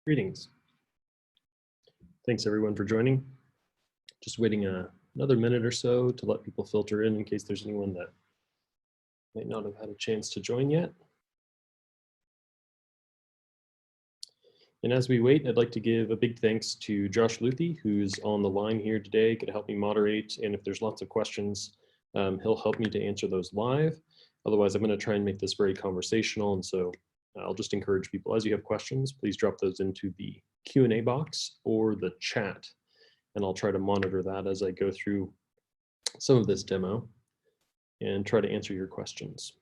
Greetings. Thanks everyone for joining. Just waiting another minute or so to let people filter in case there's anyone that might not have had a chance to join yet. And as we wait, I'd like to give a big thanks to Josh Luthi, who's on the line here today, could help me moderate. And if there's lots of questions, he'll help me to answer those live. Otherwise, I'm going to try and make this very conversational. And so I'll just encourage people, as you have questions, please drop those into the Q&A box or the chat. And I'll try to monitor that as I go through some of this demo and try to answer your questions.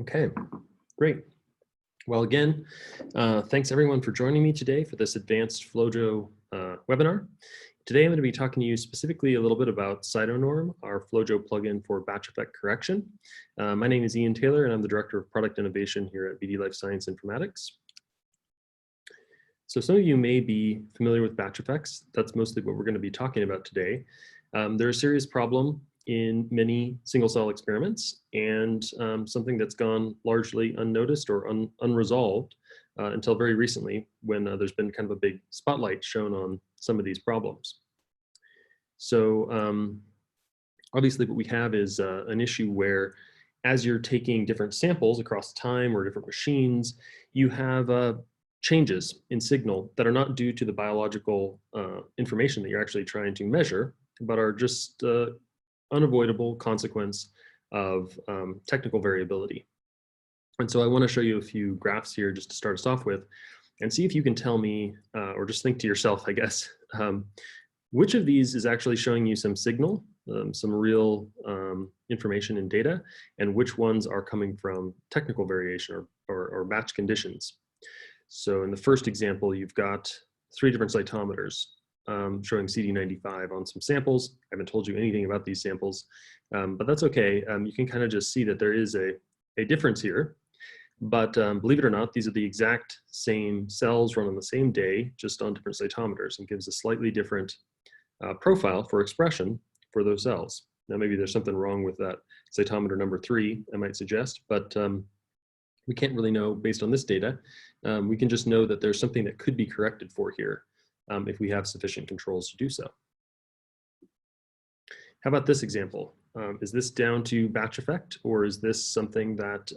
Okay, great. Well, again, thanks everyone for joining me today for this advanced FlowJo webinar. Today I'm going to be talking to you specifically a little bit about CytoNorm, our FlowJo plugin for batch effect correction. My name is Ian Taylor and I'm the Director of Product Innovation here at BD Life Science Informatics. So some of you may be familiar with batch effects. That's mostly what we're going to be talking about today. They're a serious problem in many single cell experiments and something that's gone largely unnoticed or unresolved until very recently when there's been kind of a big spotlight shown on some of these problems. So obviously what we have is an issue where as you're taking different samples across time or different machines, you have changes in signal that are not due to the biological information that you're actually trying to measure, but are just unavoidable consequence of technical variability. And so I want to show you a few graphs here just to start us off with and see if you can tell me, or just think to yourself, I guess, which of these is actually showing you some signal, some real information and data, and which ones are coming from technical variation or batch conditions. So in the first example, you've got 3 different cytometers showing CD95 on some samples. I haven't told you anything about these samples, but that's okay. You can kind of just see that there is a difference here. But believe it or not, these are the exact same cells run on the same day, just on different cytometers, and gives a slightly different profile for expression for those cells. Now, maybe there's something wrong with that cytometer number 3, I might suggest, but we can't really know based on this data. We can just know that there's something that could be corrected for here if we have sufficient controls to do so. How about this example? Is this down to batch effect, or is this something that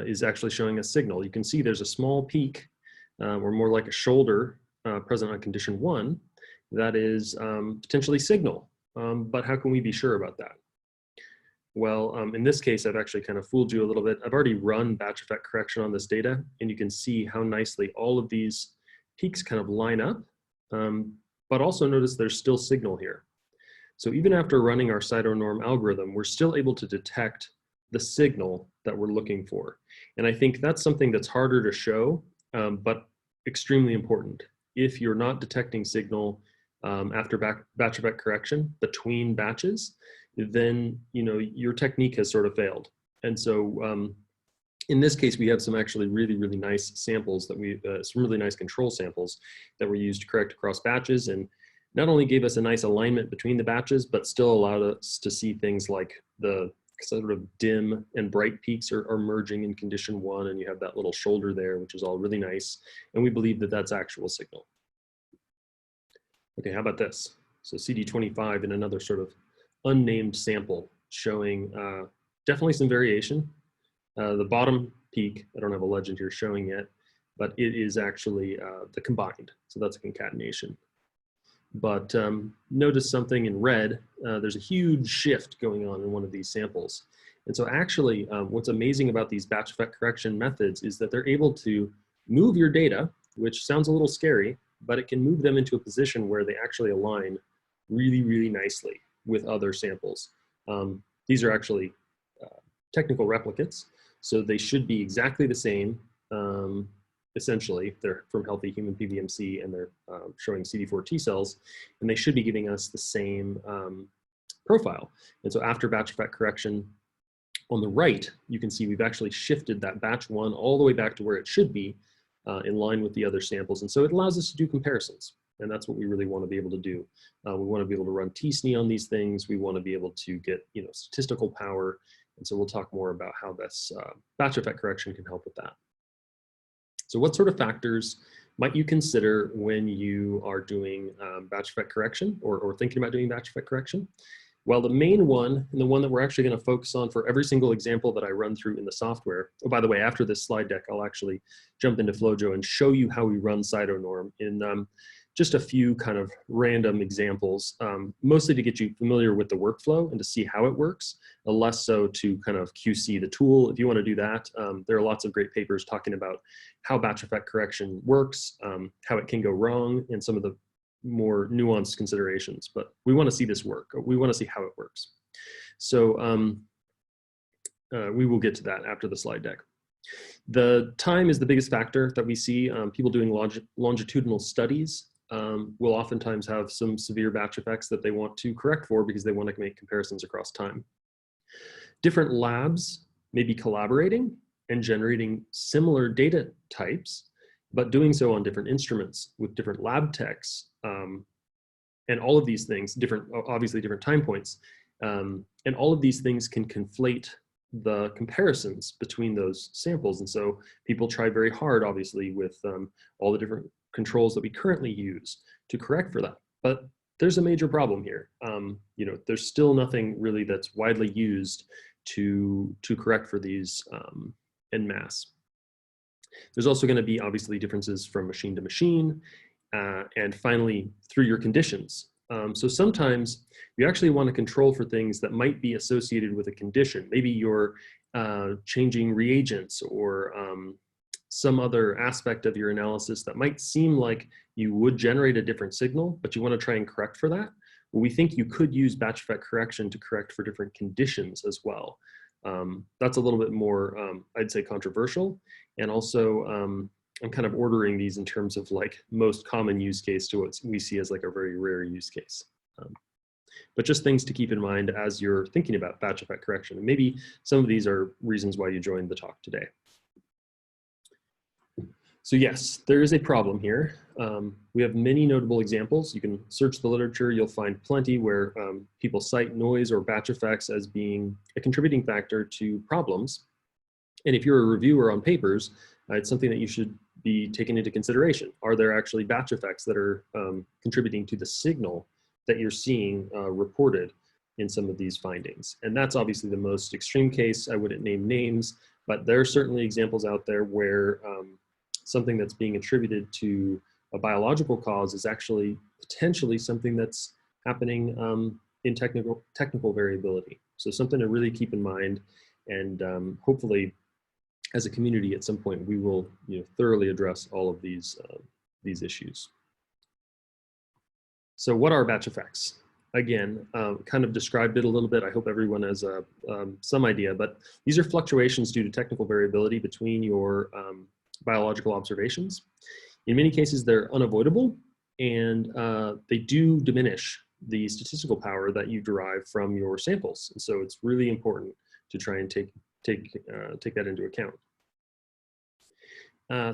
is actually showing a signal? You can see there's a small peak, or more like a shoulder present on condition 1 that is potentially signal. But how can we be sure about that? Well, in this case, I've actually kind of fooled you a little bit. I've already run batch effect correction on this data, and you can see how nicely all of these peaks kind of line up, but also notice there's still signal here. So even after running our CytoNorm algorithm, we're still able to detect the signal that we're looking for. And I think that's something that's harder to show, but extremely important. If you're not detecting signal after batch effect correction between batches, then your technique has sort of failed. And so in this case, we have some actually really, really nice samples that some really nice control samples that were used to correct across batches, and not only gave us a nice alignment between the batches, but still allowed us to see things like the sort of dim and bright peaks are merging in condition 1, and you have that little shoulder there, which is all really nice. And we believe that that's actual signal. Okay, how about this? So CD25 in another sort of unnamed sample showing definitely some variation. The bottom peak, I don't have a legend here showing yet, but it is actually the combined. So that's a concatenation. But notice something in red. There's a huge shift going on in one of these samples. And so actually what's amazing about these batch effect correction methods is that they're able to move your data, which sounds a little scary, but it can move them into a position where they actually align really, really nicely with other samples. These are actually technical replicates, so they should be exactly the same essentially. They're from healthy human PBMC, and they're showing CD4 T cells, and they should be giving us the same profile. And so after batch effect correction, on the right, you can see we've actually shifted that batch 1 all the way back to where it should be in line with the other samples. And so it allows us to do comparisons. And that's what we really want to be able to do. We want to be able to run t-SNE on these things. We want to be able to get, statistical power. And so we'll talk more about how this batch effect correction can help with that. So what sort of factors might you consider when you are doing batch effect correction or thinking about doing batch effect correction? Well, the main one, and the one that we're actually going to focus on for every single example that I run through in the software. Oh, by the way, after this slide deck, I'll actually jump into FlowJo and show you how we run CytoNorm in just a few kind of random examples, mostly to get you familiar with the workflow and to see how it works, less so to kind of QC the tool. If you want to do that, there are lots of great papers talking about how batch effect correction works, how it can go wrong, and some of the more nuanced considerations, but we want to see this work. We want to see how it works. So we will get to that after the slide deck. The time is the biggest factor that we see. People doing longitudinal studies will oftentimes have some severe batch effects that they want to correct for because they want to make comparisons across time. Different labs may be collaborating and generating similar data types, but doing so on different instruments with different lab techs, and all of these things, obviously different time points, and all of these things can conflate the comparisons between those samples. And so people try very hard, obviously, with all the different controls that we currently use to correct for that. But there's a major problem here. There's still nothing really that's widely used to correct for these en masse. There's also going to be obviously differences from machine to machine, and finally through your conditions. So sometimes you actually want to control for things that might be associated with a condition. Maybe you're changing reagents or some other aspect of your analysis that might seem like you would generate a different signal, but you want to try and correct for that. Well, we think you could use batch effect correction to correct for different conditions as well. That's a little bit more, I'd say, controversial. And also, I'm kind of ordering these in terms of like most common use case to what we see as like a very rare use case. But just things to keep in mind as you're thinking about batch effect correction. And maybe some of these are reasons why you joined the talk today. So yes, there is a problem here. We have many notable examples. You can search the literature. You'll find plenty where people cite noise or batch effects as being a contributing factor to problems. And if you're a reviewer on papers, it's something that you should be taken into consideration. Are there actually batch effects that are contributing to the signal that you're seeing reported in some of these findings? And that's obviously the most extreme case. I wouldn't name names, but there are certainly examples out there where something that's being attributed to a biological cause is actually potentially something that's happening in technical variability. So something to really keep in mind, and hopefully as a community at some point we will thoroughly address all of these issues. So what are batch effects? Again, kind of described it a little bit. I hope everyone has some idea, but these are fluctuations due to technical variability between your biological observations. In many cases, they're unavoidable, and they do diminish the statistical power that you derive from your samples. And so it's really important to try and take that into account.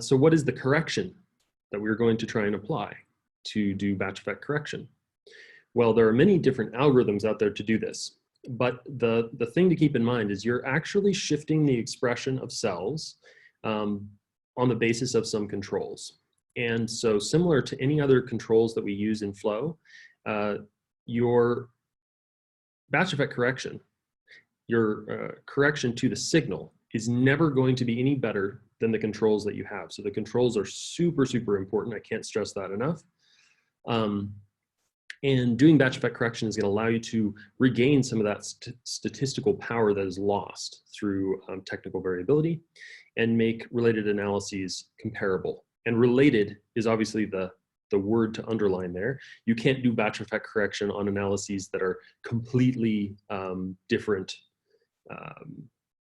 So what is the correction that we're going to try and apply to do batch effect correction? Well, there are many different algorithms out there to do this, but the thing to keep in mind is you're actually shifting the expression of cells on the basis of some controls. And so similar to any other controls that we use in Flow, your batch effect correction, your correction to the signal is never going to be any better than the controls that you have. So the controls are super, super important. I can't stress that enough. And doing batch effect correction is going to allow you to regain some of that statistical power that is lost through technical variability and make related analyses comparable. And related is obviously the word to underline there. You can't do batch effect correction on analyses that are completely different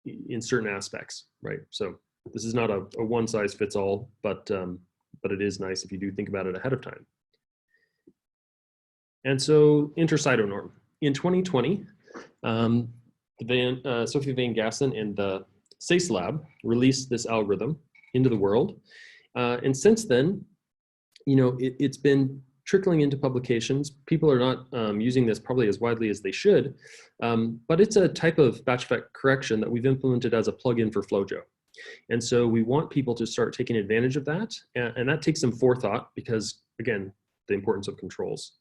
in certain aspects, right? So This is not a one size fits all, but it is nice if you do think about it ahead of time. And so enter CytoNorm. In 2020, Sophie Van Gassen and the Seays Lab released this algorithm into the world. And since then, you know, it's been trickling into publications. People are not using this probably as widely as they should, but it's a type of batch effect correction that we've implemented as a plugin for FlowJo. And so we want people to start taking advantage of that. And that takes some forethought because, again, the importance of controls.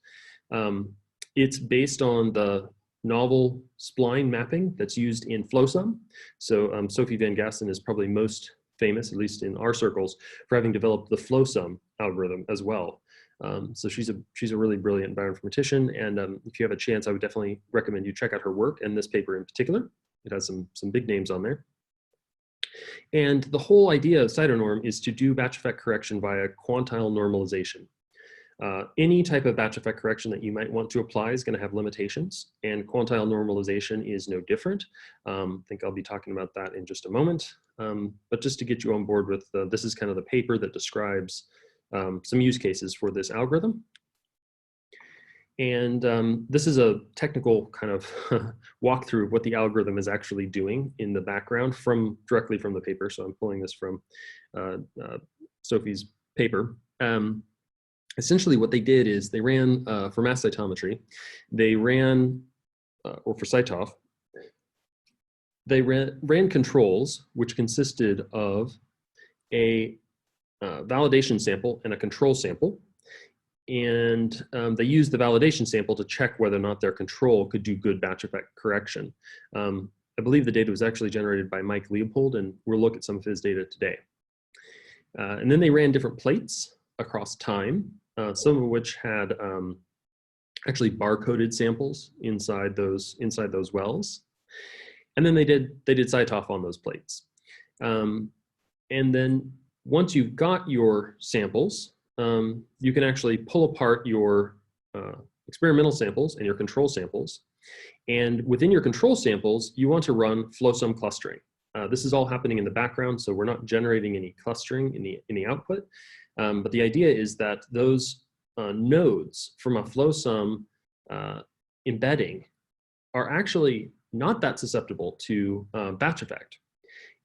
It's based on the novel spline mapping that's used in FlowSum. So Sophie Van Gassen is probably most famous, at least in our circles, for having developed the FlowSum algorithm as well. So she's a really brilliant bioinformatician, and if you have a chance, I would definitely recommend you check out her work and this paper in particular. It has some big names on there. And the whole idea of CytoNorm is to do batch effect correction via quantile normalization. Any type of batch effect correction that you might want to apply is going to have limitations, and quantile normalization is no different. I think I'll be talking about that in just a moment. But just to get you on board with, this is kind of the paper that describes some use cases for this algorithm. And this is a technical kind of walkthrough of what the algorithm is actually doing in the background directly from the paper. So I'm pulling this from Sophie's paper. Essentially what they did is they ran, for mass cytometry, they ran, or for CyTOF, they ran controls which consisted of a validation sample and a control sample. And they used the validation sample to check whether or not their control could do good batch effect correction. I believe the data was actually generated by Mike Leopold, and we'll look at some of his data today. And then they ran different plates across time, some of which had actually barcoded samples inside those wells. And then they did CyTOF on those plates. And then once you've got your samples, you can actually pull apart your experimental samples and your control samples. And within your control samples, you want to run FlowSum clustering. This is all happening in the background, so we're not generating any clustering in the output. But the idea is that those nodes from a FlowSum embedding are actually not that susceptible to batch effect.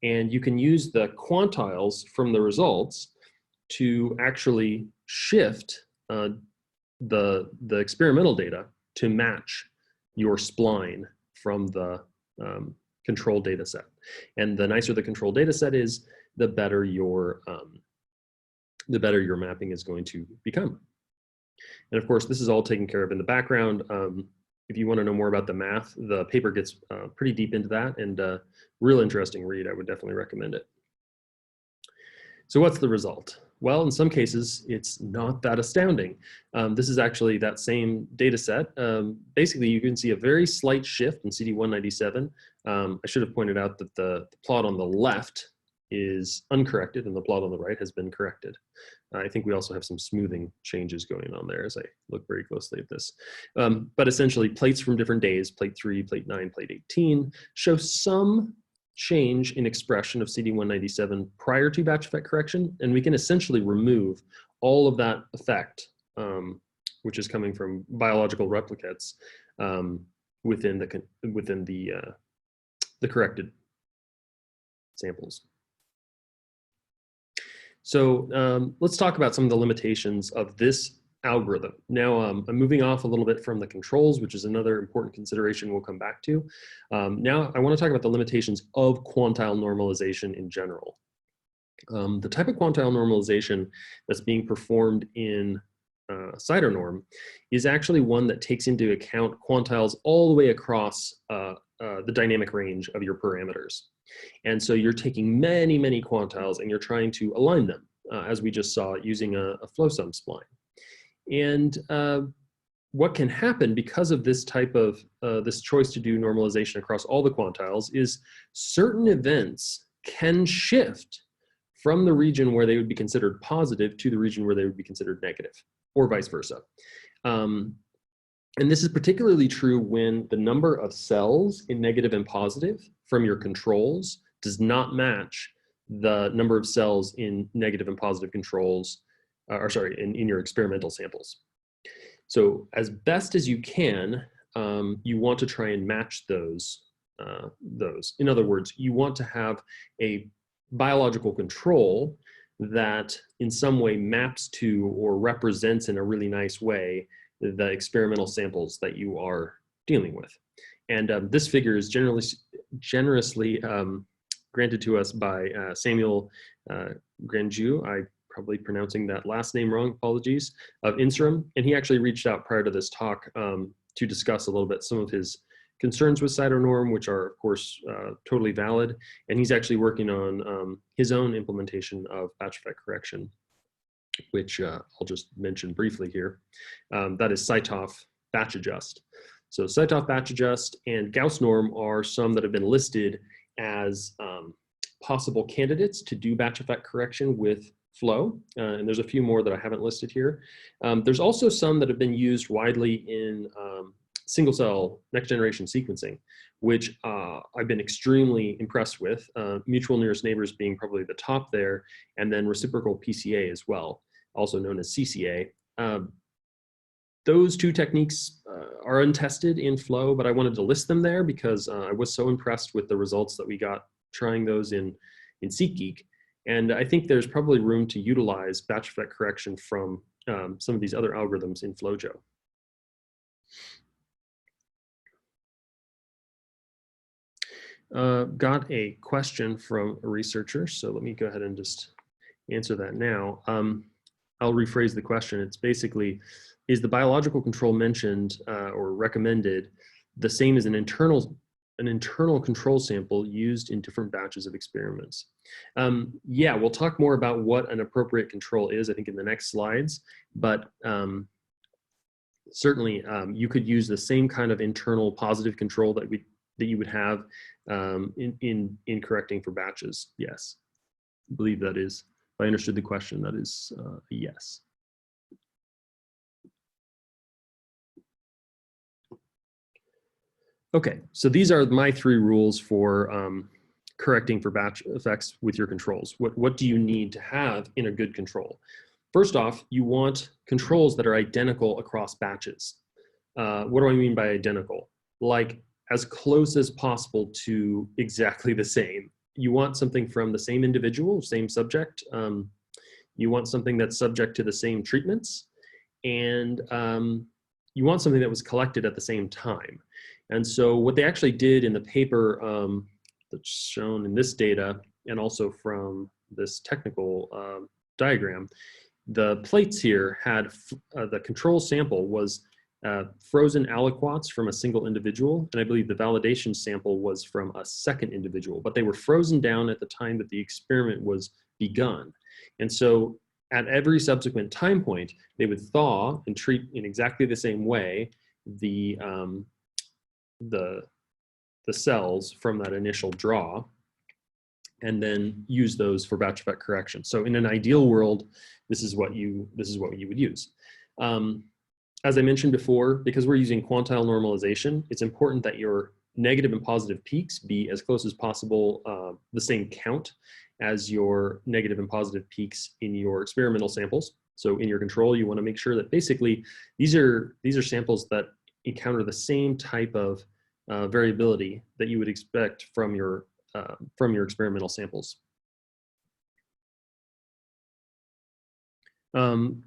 And you can use the quantiles from the results to actually shift the experimental data to match your spline from the control data set. And the nicer the control data set is, the better your mapping is going to become. And of course, this is all taken care of in the background. If you want to know more about the math, the paper gets pretty deep into that, and real interesting read. I would definitely recommend it. So what's the result? Well, in some cases, it's not that astounding. This is actually that same data set. Basically, you can see a very slight shift in CD197. I should have pointed out that the plot on the left is uncorrected and the plot on the right has been corrected. I think we also have some smoothing changes going on there as I look very closely at this. But essentially, plates from different days, plate 3, plate 9, plate 18, show some change in expression of CD197 prior to batch effect correction, and we can essentially remove all of that effect, which is coming from biological replicates within the corrected samples. So let's talk about some of the limitations of this algorithm. Now, I'm moving off a little bit from the controls, which is another important consideration we'll come back to. Now, I want to talk about the limitations of quantile normalization in general. The type of quantile normalization that's being performed in CytoNorm is actually one that takes into account quantiles all the way across the dynamic range of your parameters. And so you're taking many, many quantiles and you're trying to align them, as we just saw using a FlowSum spline. And what can happen because of this type of, this choice to do normalization across all the quantiles is certain events can shift from the region where they would be considered positive to the region where they would be considered negative, or vice versa. And this is particularly true when the number of cells in negative and positive from your controls does not match the number of cells in negative and positive controls, in your experimental samples. So as best as you can, you want to try and match those. In other words, you want to have a biological control that in some way maps to or represents in a really nice way the experimental samples that you are dealing with. And this figure is generously granted to us by Samuel Granju. I'm probably pronouncing that last name wrong, apologies, of INSERM. And he actually reached out prior to this talk to discuss a little bit some of his concerns with CytoNorm, which are, of course, totally valid. And he's actually working on his own implementation of batch effect correction, which I'll just mention briefly here. That is CyTOF batch adjust. So CyTOF batch adjust and Gauss norm are some that have been listed as possible candidates to do batch effect correction with Flow. And there's a few more that I haven't listed here. There's also some that have been used widely in single cell next generation sequencing, which I've been extremely impressed with, mutual nearest neighbors being probably the top there, and then reciprocal PCA as well, also known as CCA. Those two techniques are untested in Flow, but I wanted to list them there because I was so impressed with the results that we got trying those in SeqGeek. And I think there's probably room to utilize batch effect correction from some of these other algorithms in FlowJo. Got a question from a researcher, so let me go ahead and just answer that now. I'll rephrase the question. It's basically, is the biological control mentioned or recommended the same as an internal control sample used in different batches of experiments? Yeah, we'll talk more about what an appropriate control is, I think, in the next slides, but certainly you could use the same kind of internal positive control that you would have in correcting for batches. Yes, I believe that is, if I understood the question, that is a yes. Okay, so these are my 3 rules for correcting for batch effects with your controls. What do you need to have in a good control? First off, you want controls that are identical across batches. What do I mean by identical? Like as close as possible to exactly the same. You want something from the same individual, same subject. You want something that's subject to the same treatments. And you want something that was collected at the same time. And so what they actually did in the paper that's shown in this data, and also from this technical diagram, the plates here had the control sample was frozen aliquots from a single individual, and I believe the validation sample was from a second individual, but they were frozen down at the time that the experiment was begun. And so at every subsequent time point, they would thaw and treat in exactly the same way the cells from that initial draw, and then use those for batch effect correction. So in an ideal world, this is what you would use. As I mentioned before, because we're using quantile normalization, it's important that your negative and positive peaks be as close as possible the same count as your negative and positive peaks in your experimental samples. So in your control, you want to make sure that basically these are samples that encounter the same type of variability that you would expect from your experimental samples.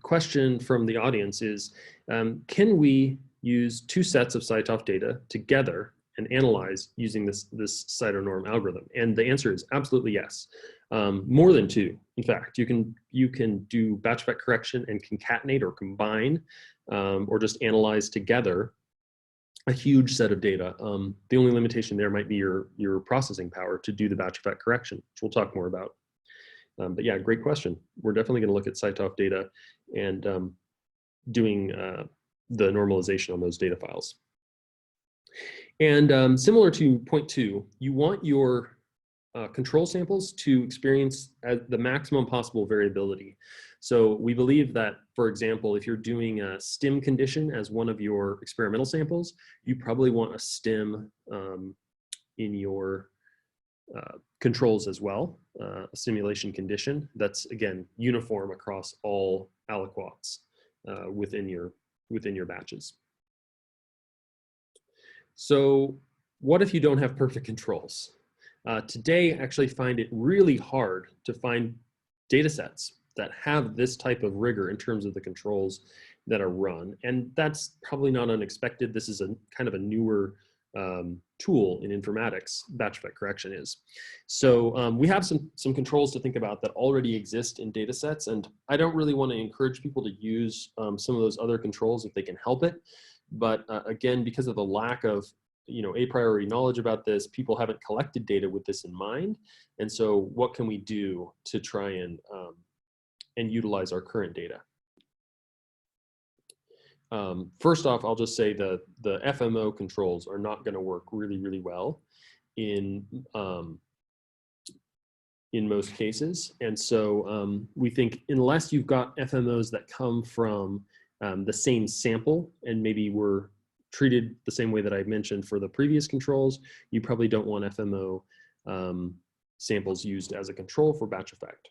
Question from the audience is, can we use 2 sets of CyTOF data together and analyze using this CytoNorm algorithm? And the answer is absolutely yes. More than 2, in fact. You can do batch effect correction and concatenate or combine or just analyze together a huge set of data. The only limitation there might be your processing power to do the batch effect correction, which we'll talk more about. But yeah, great question. We're definitely going to look at CyTOF data and doing the normalization on those data files. And similar to point 2, you want your control samples to experience the maximum possible variability. So we believe that, for example, if you're doing a stim condition as one of your experimental samples, you probably want a stim in your controls as well, a simulation condition that's, again, uniform across all aliquots within your batches. So what if you don't have perfect controls? Today, I actually find it really hard to find data sets that have this type of rigor in terms of the controls that are run. And that's probably not unexpected. This is a kind of a newer tool in informatics, batch effect correction is. So we have some controls to think about that already exist in data sets. And I don't really want to encourage people to use some of those other controls if they can help it. But again, because of the lack of a priori knowledge about this, people haven't collected data with this in mind. And so what can we do to try and utilize our current data? First off, I'll just say the FMO controls are not going to work really, really well in most cases. And so we think unless you've got FMOs that come from the same sample and maybe were treated the same way that I mentioned for the previous controls, you probably don't want FMO samples used as a control for batch effect.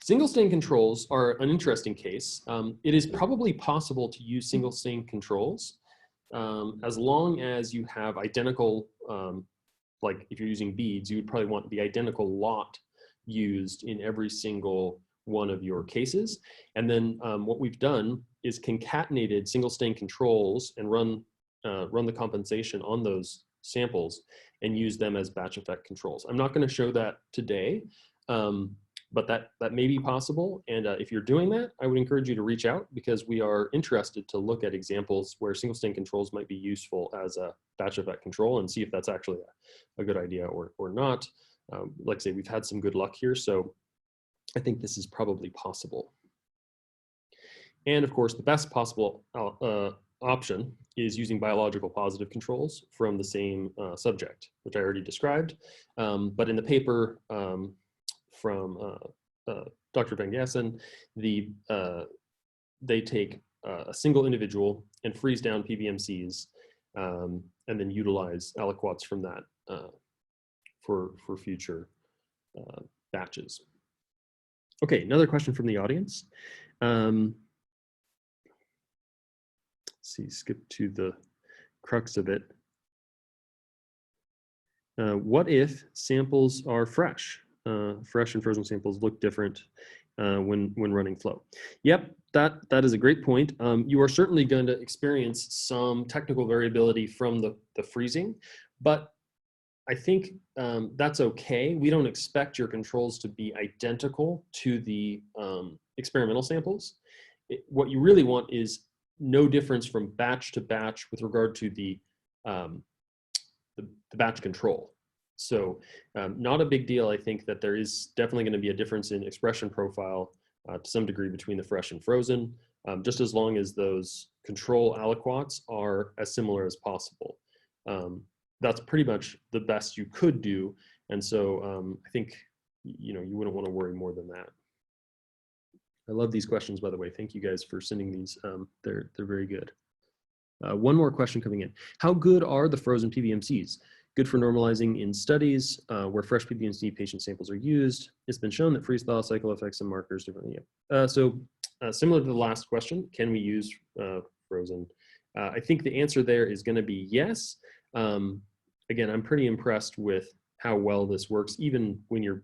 Single stain controls are an interesting case. It is probably possible to use single stain controls as long as you have identical, like if you're using beads, you would probably want the identical lot used in every single one of your cases. And then what we've done is concatenated single stain controls and run the compensation on those samples and use them as batch effect controls. I'm not going to show that today, but that may be possible. And if you're doing that, I would encourage you to reach out because we are interested to look at examples where single stain controls might be useful as a batch effect control and see if that's actually a good idea or not. Like I say, we've had some good luck here, so I think this is probably possible. And of course, the best possible option is using biological positive controls from the same subject, which I already described. But in the paper from Dr. Van Gassen, they take a single individual and freeze down PBMCs and then utilize aliquots from that for future batches. Okay, another question from the audience. Let's see, skip to the crux of it. What if samples are fresh? Fresh and frozen samples look different when running flow. Yep, that is a great point. You are certainly going to experience some technical variability from the freezing, but I think that's okay. We don't expect your controls to be identical to the experimental samples. What you really want is no difference from batch to batch with regard to the batch control. So not a big deal. I think that there is definitely going to be a difference in expression profile to some degree between the fresh and frozen, just as long as those control aliquots are as similar as possible. That's pretty much the best you could do. And so I think, you wouldn't want to worry more than that. I love these questions, by the way. Thank you guys for sending these. They're very good. One more question coming in. How good are the frozen PBMCs? Good for normalizing in studies where fresh PBMC patient samples are used. It's been shown that freeze-thaw cycle affects some markers differently. So similar to the last question, can we use frozen? I think the answer there is going to be yes. Again, I'm pretty impressed with how well this works, even when your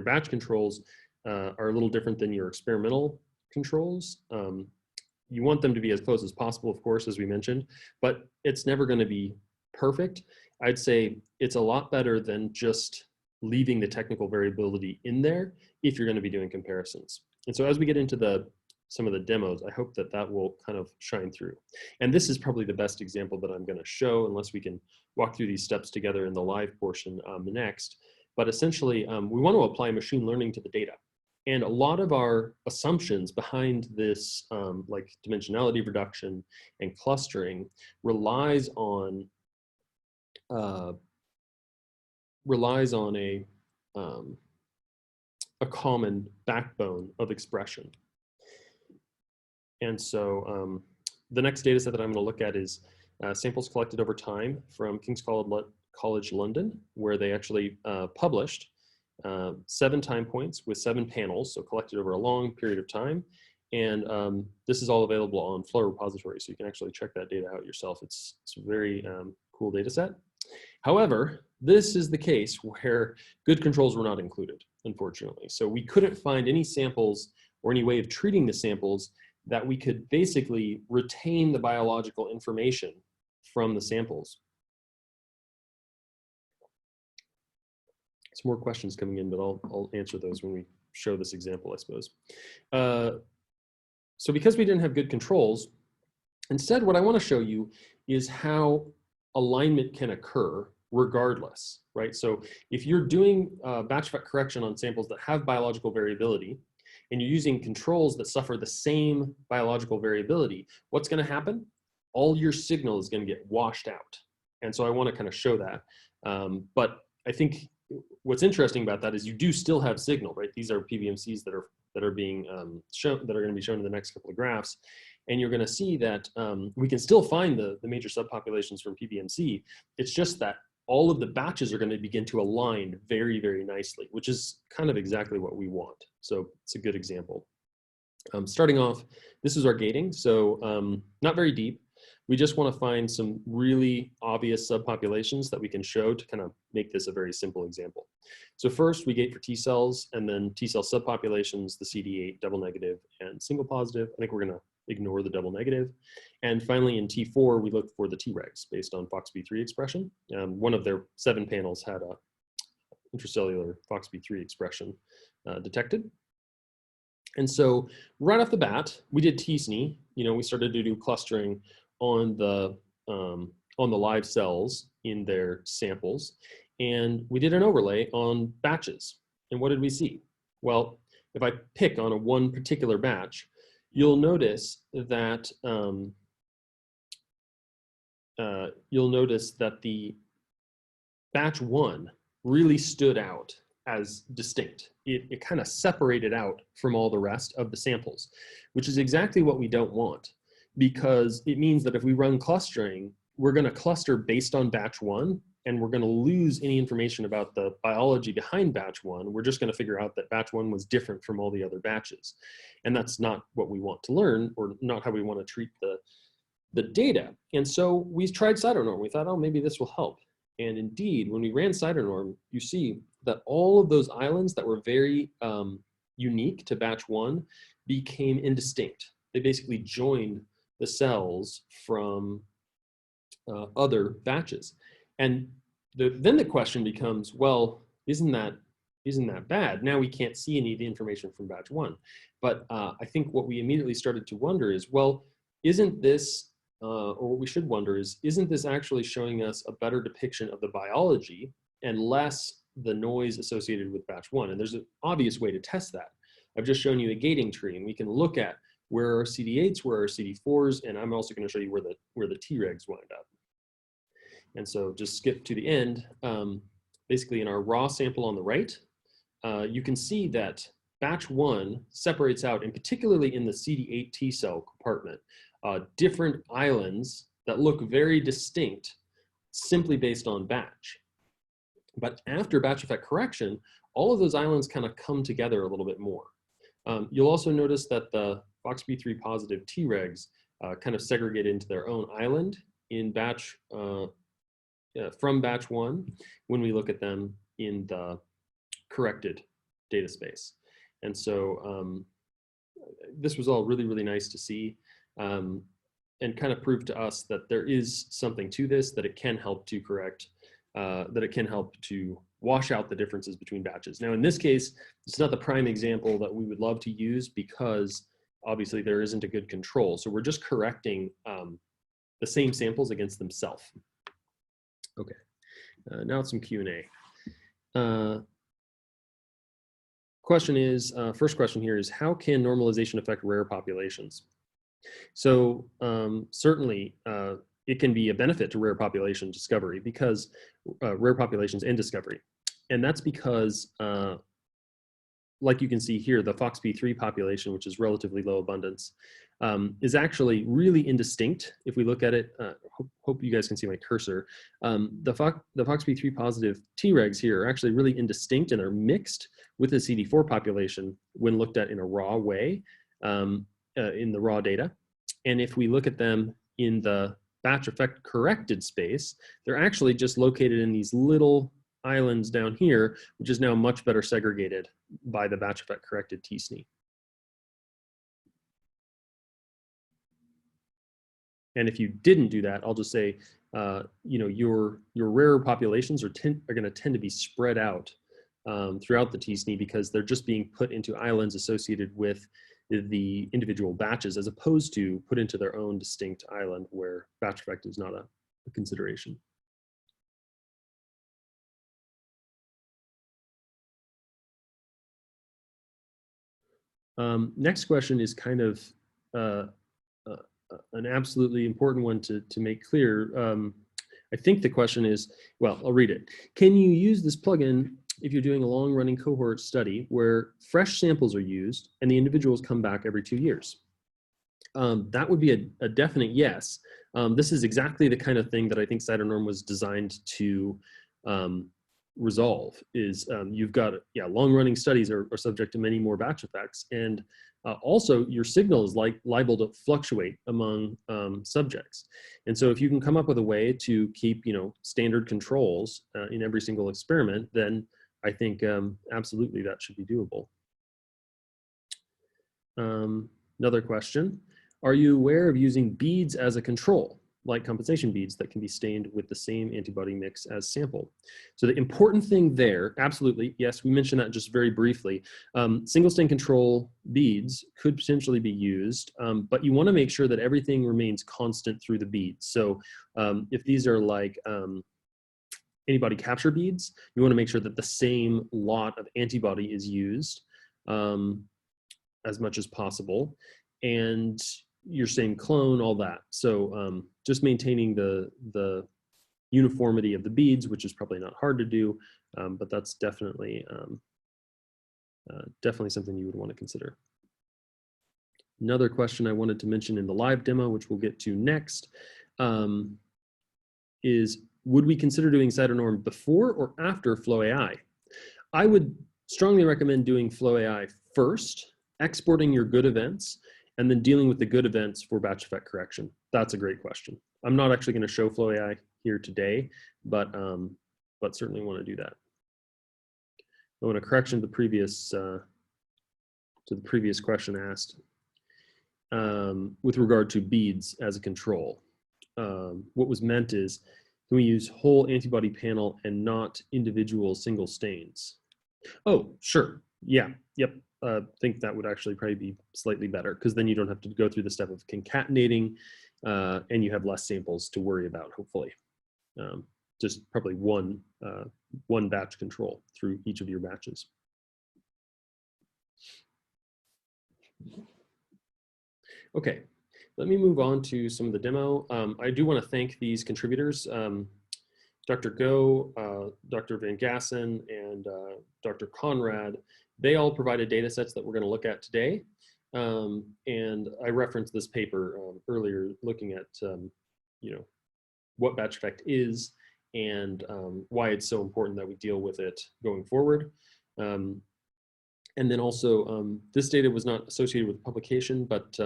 batch controls are a little different than your experimental controls. You want them to be as close as possible, of course, as we mentioned, but it's never going to be perfect. I'd say it's a lot better than just leaving the technical variability in there if you're going to be doing comparisons. And so as we get into some of the demos, I hope that will kind of shine through. And this is probably the best example that I'm going to show, unless we can walk through these steps together in the live portion next. But essentially, we want to apply machine learning to the data. And a lot of our assumptions behind this, like dimensionality reduction and clustering, relies on a common backbone of expression. And so the next data set that I'm going to look at is samples collected over time from King's College College London, where they actually published 7 time points with 7 panels, so collected over a long period of time. And this is all available on Flow repository, so you can actually check that data out yourself. It's a very cool data set. However, this is the case where good controls were not included, unfortunately. So we couldn't find any samples or any way of treating the samples that we could basically retain the biological information from the samples. Some more questions coming in, but I'll answer those when we show this example, I suppose. So because we didn't have good controls, instead what I want to show you is how alignment can occur regardless, right? So if you're doing batch effect correction on samples that have biological variability, and you're using controls that suffer the same biological variability, what's going to happen? All your signal is going to get washed out. And so I want to kind of show that. But I think what's interesting about that is you do still have signal, right? These are PBMCs that are being shown, that are going to be shown in the next couple of graphs. And you're going to see that we can still find the major subpopulations from PBMC. It's just that all of the batches are going to begin to align very, very nicely, which is kind of exactly what we want. So it's a good example. Starting off, this is our gating. So not very deep. We just want to find some really obvious subpopulations that we can show to kind of make this a very simple example. So first we gate for T cells, and then T cell subpopulations, the CD8, double negative, and single positive. I think we're going to ignore the double negative. And finally in T4, we look for the Tregs based on FOXP3 expression. One of their 7 panels had a intracellular FOXP3 expression detected. And so right off the bat, we did T-SNE. We started to do clustering on the live cells in their samples. And we did an overlay on batches. And what did we see? Well, if I pick on one particular batch, you'll notice that the batch 1 really stood out as distinct. It kind of separated out from all the rest of the samples, which is exactly what we don't want, because it means that if we run clustering, we're going to cluster based on batch 1, and we're going to lose any information about the biology behind batch 1. We're just going to figure out that batch 1 was different from all the other batches. And that's not what we want to learn, or not how we want to treat the data. And so we tried CytoNorm. We thought, oh, maybe this will help. And indeed, when we ran CytoNorm, you see that all of those islands that were very unique to batch 1 became indistinct. They basically joined the cells from other batches. And then the question becomes, well, isn't that bad? Now we can't see any of the information from batch 1. But I think what we immediately started to wonder is, well, isn't this, or what we should wonder is, isn't this actually showing us a better depiction of the biology and less the noise associated with batch 1? And there's an obvious way to test that. I've just shown you a gating tree, and we can look at where are CD8s, where are CD4s, and I'm also going to show you where the Tregs wind up. And so just skip to the end. Basically in our raw sample on the right, you can see that batch 1 separates out, and particularly in the CD8 T cell compartment, different islands that look very distinct simply based on batch. But after batch effect correction, all of those islands kind of come together a little bit more. You'll also notice that the FOXP3 positive Tregs kind of segregate into their own island in batch from batch 1 when we look at them in the corrected data space. And so this was all really, really nice to see, and kind of proved to us that there is something to this, that it can help to correct, that it can help to wash out the differences between batches. Now in this case, it's not the prime example that we would love to use, because obviously there isn't a good control. So we're just correcting the same samples against themselves. Okay, now it's some Q&A. Question is, first question here is, how can normalization affect rare populations? So certainly it can be a benefit to rare population discovery, because rare populations and discovery. And that's because like you can see here, the FOXP3 population, which is relatively low abundance, is actually really indistinct. If we look at it, hope you guys can see my cursor. The FOXP3 positive Tregs here are actually really indistinct, and they're mixed with the CD4 population when looked at in a raw way, in the raw data. And if we look at them in the batch effect corrected space, they're actually just located in these little islands down here, which is now much better segregated by the batch effect corrected t-SNE. And if you didn't do that, I'll just say, you know, your rarer populations are going to tend to be spread out throughout the t-SNE, because they're just being put into islands associated with the individual batches, as opposed to put into their own distinct island where batch effect is not a consideration. Next question is kind of an absolutely important one to make clear. I think the question is, well, I'll read it. Can you use this plugin if you're doing a long-running cohort study where fresh samples are used and the individuals come back every 2 years? That would be a definite yes. This is exactly the kind of thing that I think CytoNorm was designed to resolve. Is you've got, yeah, long-running studies are subject to many more batch effects, and also your signal is liable to fluctuate among subjects. And so if you can come up with a way to keep, you know, standard controls in every single experiment, then I think absolutely that should be doable. Another question: are you aware of using beads as a control, like compensation beads that can be stained with the same antibody mix as sample? So the important thing there, absolutely, yes, we mentioned that just very briefly. Single stain control beads could potentially be used, but you want to make sure that everything remains constant through the beads. So if these are like antibody capture beads, you want to make sure that the same lot of antibody is used as much as possible, and your same clone, all that. So just maintaining the uniformity of the beads, which is probably not hard to do, but that's definitely definitely something you would want to consider. Another question I wanted to mention in the live demo, which we'll get to next, is would we consider doing CytoNorm before or after FlowAI? I would strongly recommend doing FlowAI first, exporting your good events, and then dealing with the good events for batch effect correction. That's a great question. I'm not actually going to show FlowAI here today, but certainly want to do that. Oh, and a correction to the previous question asked with regard to beads as a control. What was meant is, can we use whole antibody panel and not individual single stains? Oh, sure. Yeah. Yep. I think that would actually probably be slightly better, because then you don't have to go through the step of concatenating, and you have less samples to worry about, hopefully. Just probably one batch control through each of your batches. Okay, let me move on to some of the demo. I do want to thank these contributors, Dr. Go, Dr. Van Gassen, and Dr. Conrad. They all provided data sets that we're going to look at today. And I referenced this paper earlier, looking at you know, what batch effect is and why it's so important that we deal with it going forward. And then also, this data was not associated with publication, but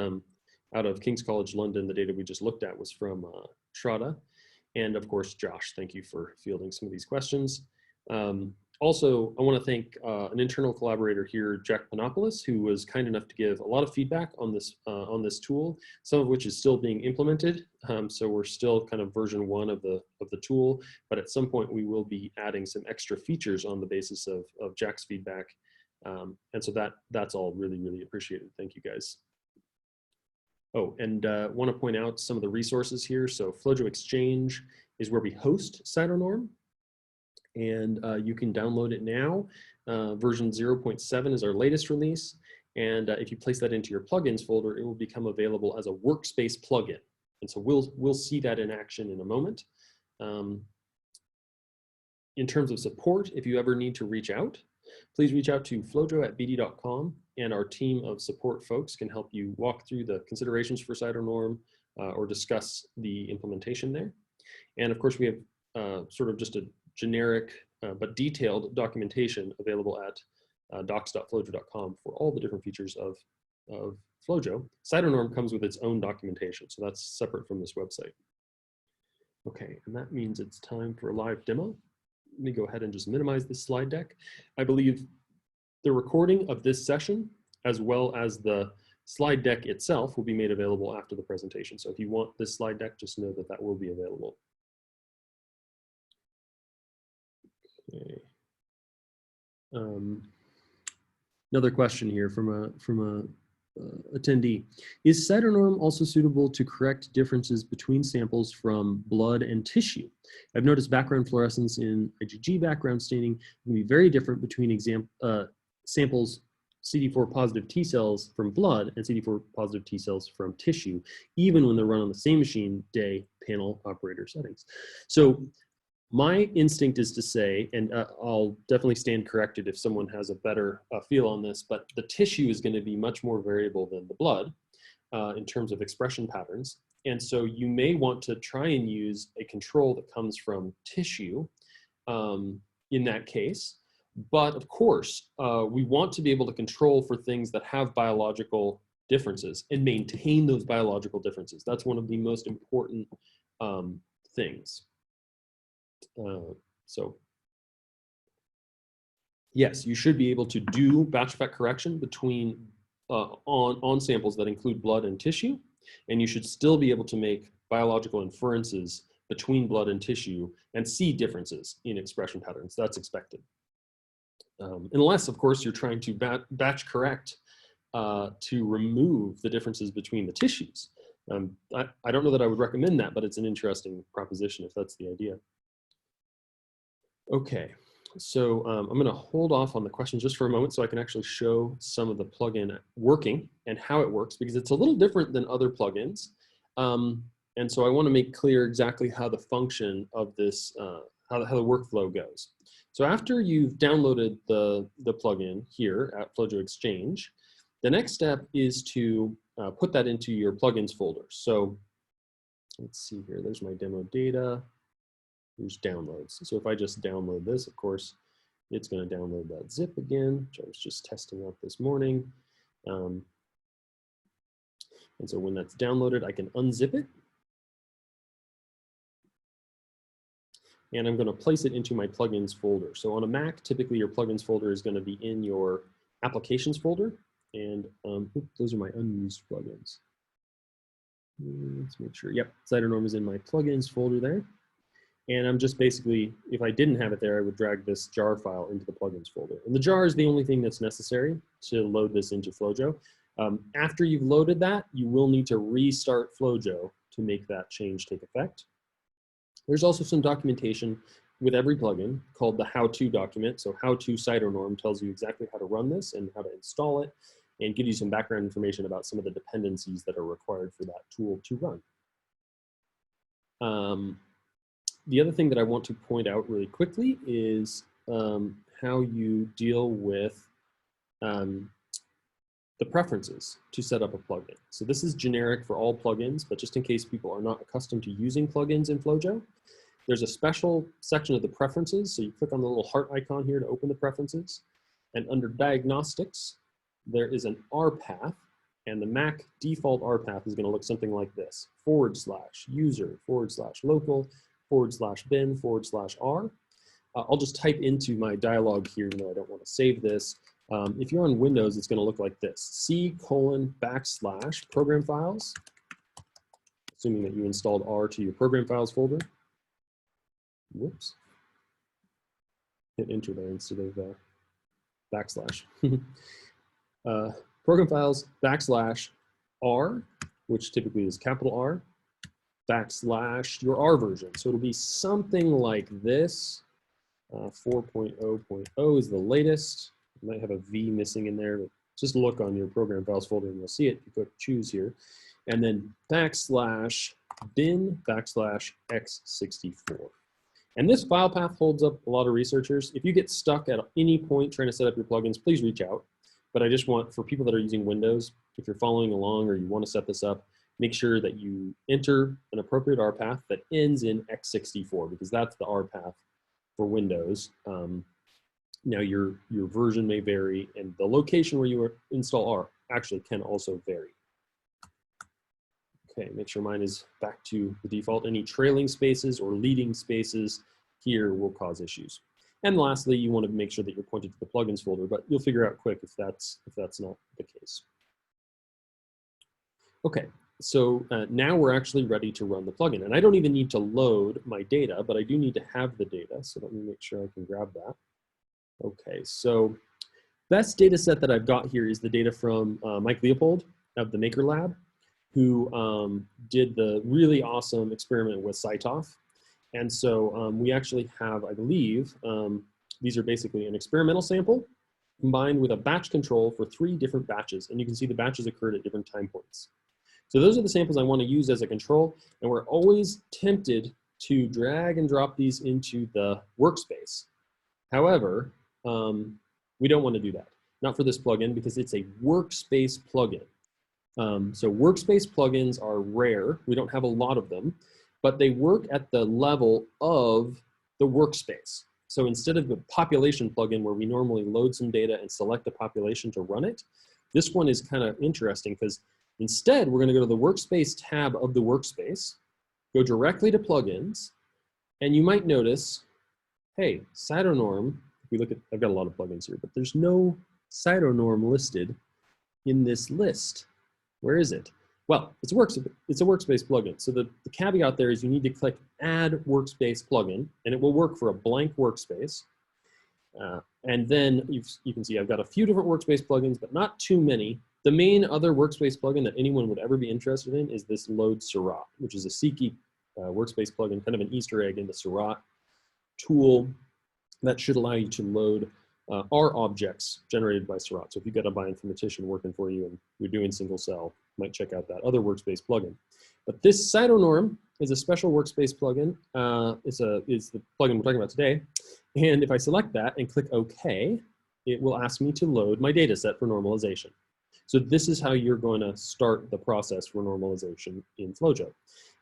out of King's College London, the data we just looked at was from Shraddha. And of course, Josh, thank you for fielding some of these questions. Also, I want to thank an internal collaborator here, Jack Panopoulos, who was kind enough to give a lot of feedback on this tool, some of which is still being implemented. So we're still kind of version 1 of the tool, but at some point we will be adding some extra features on the basis of Jack's feedback. And so that's all really, really appreciated. Thank you, guys. Oh, and want to point out some of the resources here. So FlowJo Exchange is where we host CytoNorm, and you can download it now. Version 0.7 is our latest release, and if you place that into your plugins folder, it will become available as a workspace plugin. And so we'll see that in action in a moment. In terms of support, if you ever need to reach out, please reach out to flowjo@bd.com, and our team of support folks can help you walk through the considerations for CytoNorm or discuss the implementation there. And of course, we have sort of just a generic but detailed documentation available at docs.flowjo.com for all the different features of FlowJo. CytoNorm comes with its own documentation, so that's separate from this website. Okay, and that means it's time for a live demo. Let me go ahead and just minimize this slide deck. I believe the recording of this session, as well as the slide deck itself, will be made available after the presentation. So if you want this slide deck, just know that that will be available. Okay. Another question here from a attendee. Is CytoNorm also suitable to correct differences between samples from blood and tissue? I've noticed background fluorescence in IgG background staining can be very different between samples CD4 positive T cells from blood and CD4 positive T cells from tissue, even when they're run on the same machine day panel operator settings. So my instinct is to say, and I'll definitely stand corrected if someone has a better feel on this, but the tissue is going to be much more variable than the blood in terms of expression patterns. And so you may want to try and use a control that comes from tissue in that case. But of course, we want to be able to control for things that have biological differences and maintain those biological differences. That's one of the most important things. So yes, you should be able to do batch effect correction between on samples that include blood and tissue, and you should still be able to make biological inferences between blood and tissue and see differences in expression patterns. That's expected. Unless, of course, you're trying to batch correct to remove the differences between the tissues. I don't know that I would recommend that, but it's an interesting proposition if that's the idea. Okay, so I'm going to hold off on the questions just for a moment so I can actually show some of the plugin working and how it works, because it's a little different than other plugins. And so I want to make clear exactly how the function of this, how the workflow goes. So after you've downloaded the plugin here at FlowJo Exchange, the next step is to put that into your plugins folder. So let's see here, there's my demo data. There's downloads. So if I just download this, of course, it's going to download that zip again, which I was just testing out this morning. And so when that's downloaded, I can unzip it. And I'm going to place it into my plugins folder. So on a Mac, typically your plugins folder is going to be in your applications folder. And those are my unused plugins. Let's make sure. Yep, CytoNorm is in my plugins folder there. And I'm just basically, if I didn't have it there, I would drag this jar file into the plugins folder. And the jar is the only thing that's necessary to load this into FlowJo. After you've loaded that, you will need to restart FlowJo to make that change take effect. There's also some documentation with every plugin called the how-to document. So how-to CytoNorm tells you exactly how to run this and how to install it and give you some background information about some of the dependencies that are required for that tool to run. The other thing that I want to point out really quickly is how you deal with the preferences to set up a plugin. So this is generic for all plugins, but just in case people are not accustomed to using plugins in FlowJo, there's a special section of the preferences. So you click on the little heart icon here to open the preferences. And under diagnostics, there is an R path, and the Mac default R path is going to look something like this: /user /local /bin /r. I'll just type into my dialog here, even though I don't want to save this. If you're on Windows, it's going to look like this: C:\program files, assuming that you installed R to your program files folder. Whoops. Hit enter there instead of backslash. Program files /R, which typically is capital R, / your R version. So it'll be something like this. 4.0.0 is the latest. You might have a V missing in there, but just look on your program files folder and you'll see it. You click choose here. And then /bin /x64. And this file path holds up a lot of researchers. If you get stuck at any point trying to set up your plugins, please reach out. But I just want, for people that are using Windows, if you're following along or you want to set this up, make sure that you enter an appropriate R path that ends in x64, because that's the R path for Windows. Now your version may vary, and the location where you install R actually can also vary. Okay, make sure mine is back to the default. Any trailing spaces or leading spaces here will cause issues. And lastly, you want to make sure that you're pointed to the plugins folder, but you'll figure out quick if that's not the case. Okay, so now we're actually ready to run the plugin. And I don't even need to load my data, but I do need to have the data. So let me make sure I can grab that. Okay, so best data set that I've got here is the data from Mike Leopold of the Maker Lab, who did the really awesome experiment with CyTOF. And so we actually have, I believe, these are basically an experimental sample combined with a batch control for 3 different batches. And you can see the batches occurred at different time points. So those are the samples I want to use as a control. And we're always tempted to drag and drop these into the workspace. However, we don't want to do that. Not for this plugin, because it's a workspace plugin. So workspace plugins are rare. We don't have a lot of them, but they work at the level of the workspace. So instead of the population plugin where we normally load some data and select a population to run it, this one is kind of interesting because instead we're going to go to the workspace tab of the workspace, go directly to plugins, and you might notice, hey, CytoNorm, if we look at, I've got a lot of plugins here, but there's no CytoNorm listed in this list. Where is it? Well, it's a workspace plugin. So the caveat there is you need to click Add Workspace Plugin, and it will work for a blank workspace. And then you can see I've got a few different workspace plugins, but not too many. The main other workspace plugin that anyone would ever be interested in is this Load Seurat, which is a Seays workspace plugin, kind of an Easter egg in the Seurat tool that should allow you to load R objects generated by Seurat. So if you've got a bioinformatician working for you and you're doing single cell, you might check out that other workspace plugin. But this CytoNorm is a special workspace plugin. It's the plugin we're talking about today. And if I select that and click OK, it will ask me to load my data set for normalization. So this is how you're going to start the process for normalization in FlowJo.